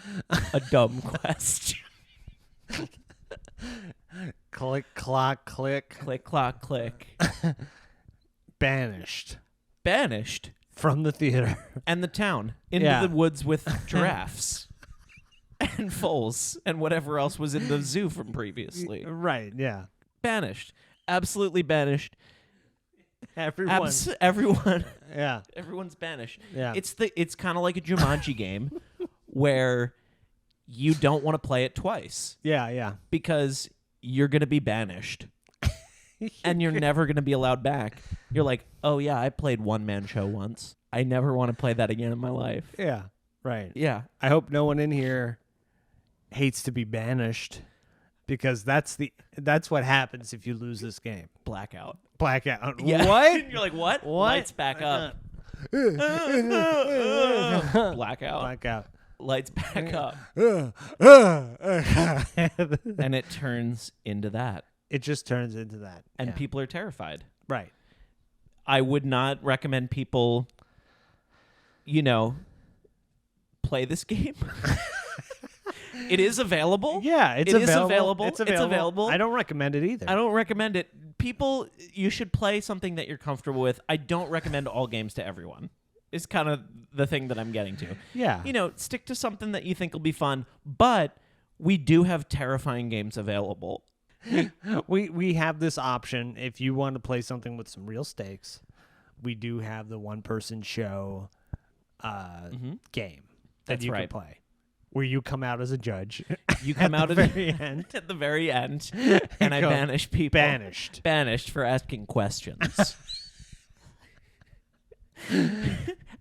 a dumb question. Click, clock, click. Click, clock, click. Banished Banished. from the theater. And the town. Into Yeah. the woods with giraffes. And foals. And whatever else was in the zoo from previously. Right, yeah. Banished. Absolutely banished. Everyone. Everyone. Yeah. Everyone's banished. Yeah. It's kind of like a Jumanji game where you don't want to play it twice Yeah. because you're going to be banished. And you're never going to be allowed back. You're like, oh, yeah, I played one-man show once. I never want to play that again in my life. Yeah. Right. Yeah. I hope no one in here hates to be banished, because that's what happens if you lose this game. Blackout. Blackout. Yeah. What? You're like, what? What? Lights back up. Blackout. Blackout. Lights back up. And it turns into that. It just turns into that. And yeah. people are terrified. Right. I would not recommend people, play this game. It is available. Yeah, it's It is available. available. It's available. I don't recommend it either. I don't recommend it. People, you should play something that you're comfortable with. I don't recommend all games to everyone. Is kind of the thing that I'm getting to. Yeah. Stick to something that you think will be fun. But we do have terrifying games available. We have this option if you want to play something with some real stakes. We do have the one-person show game that That's you right. can play, where you come out as a judge. You come out at at the very end. At the very end, and I Go, banish people. Banished For asking questions.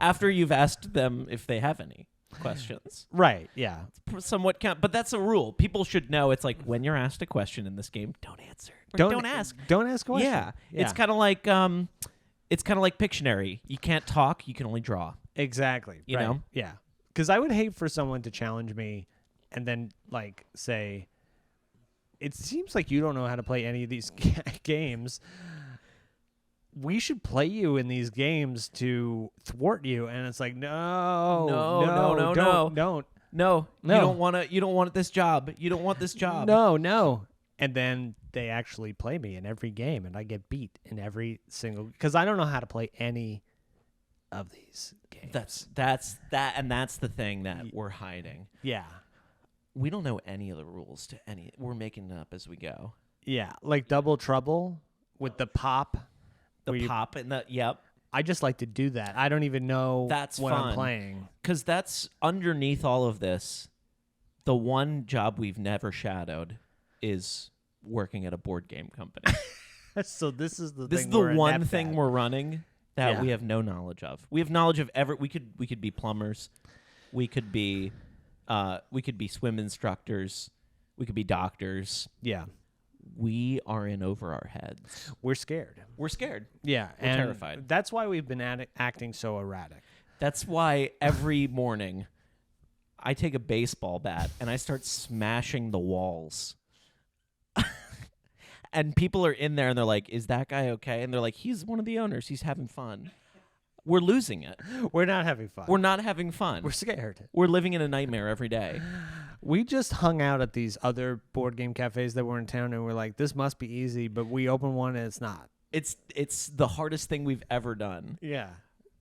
After you've asked them if they have any questions. Right. Yeah. Somewhat count, but that's a rule. People should know. It's like when you're asked a question in this game, don't answer. Or don't ask. Don't ask questions. Yeah. It's kind of like Pictionary. You can't talk. You can only draw. Exactly. You right. know? Yeah. Because I would hate for someone to challenge me and then say, "It seems like you don't know how to play any of these games. We should play you in these games to thwart you." And it's like, no, don't. No. You don't want this job. You don't want this job. No. And then they actually play me in every game, and I get beat in every single, because I don't know how to play any of these games. That's the thing that we're hiding. Yeah. We don't know any of the rules to any. We're making it up as we go. Yeah, like Double Trouble with the pop. The pop and the yep. I just like to do that. I don't even know That's what fun. I'm playing. Because that's underneath all of this. The one job we've never shadowed is working at a board game company. So this is the This thing is the we're one inept thing at. we're running that Yeah. we have no knowledge of. We have knowledge of we could be plumbers, we could be swim instructors, we could be doctors. Yeah. We are in over our heads. We're scared. We're scared. Yeah. We're and terrified. That's why we've been acting so erratic. That's why every morning I take a baseball bat and I start smashing the walls. And people are in there and they're like, is that guy okay? And they're like, he's one of the owners. He's having fun. We're losing it. We're not having fun. We're not having fun. We're scared. We're living in a nightmare every day. We just hung out at these other board game cafes that were in town, and we're like, this must be easy, but we open one and it's not. It's the hardest thing we've ever done. Yeah.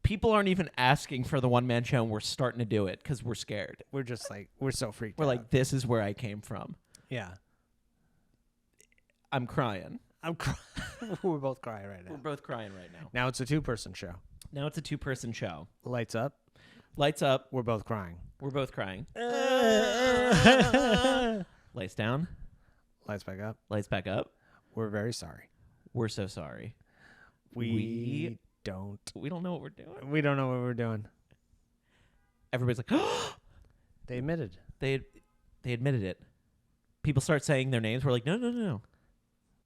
People aren't even asking for the one-man show, and we're starting to do it because we're scared. We're just like, we're so freaked We're out. like, this is where I came from. Yeah. I'm crying. We're both crying right now. We're both crying right now. Now it's a 2-person show. Now it's a 2-person show. Lights up. Lights up. We're both crying. We're both crying. Lights down. Lights back up. Lights back up. We're very sorry. We're so sorry. We don't know what we're doing. We don't know what we're doing. Everybody's like, They admitted. They admitted it. People start saying their names. We're like, no.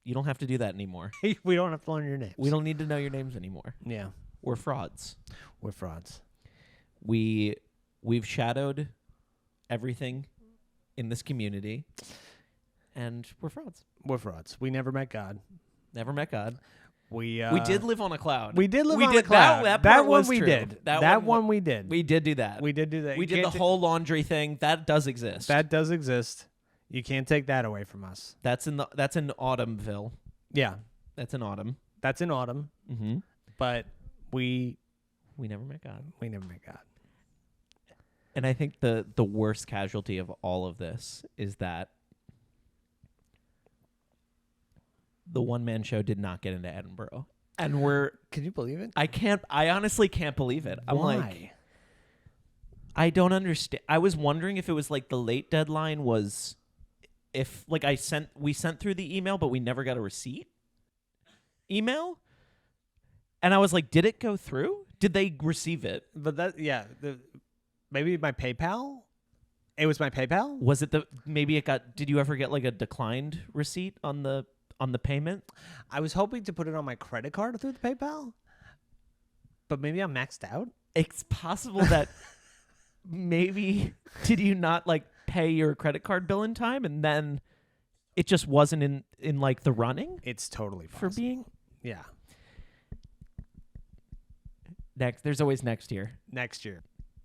You don't have to do that anymore. We don't have to learn your names. We don't need to know your names anymore. Yeah. We're frauds. We're frauds. We've shadowed everything in this community, and we're frauds. We're frauds. We never met God. Never met God. We did live on a cloud. We did live on a cloud. That that part one was we true. did. That one we did. We did do that. We did do that. We did the whole laundry thing. That does exist. That does exist. You can't take that away from us. That's in Autumnville. Yeah. That's in autumn. That's in autumn. Mm-hmm. But we never met God. We never met God. And I think the worst casualty of all of this is that the one-man show did not get into Edinburgh. And Can you believe it? I honestly can't believe it. I'm Why? like, I don't understand. I was wondering if it was like the late deadline was, if like we sent through the email, but we never got a receipt email. And I was like, did it go through? Did they receive it? But maybe my PayPal? It was my PayPal? Was it did you ever get like a declined receipt on the payment? I was hoping to put it on my credit card through the PayPal. But maybe I'm maxed out? It's possible that maybe did you not like pay your credit card bill in time and then it just wasn't in like the running? It's totally possible. For being Yeah. next. There's always next year. Next year.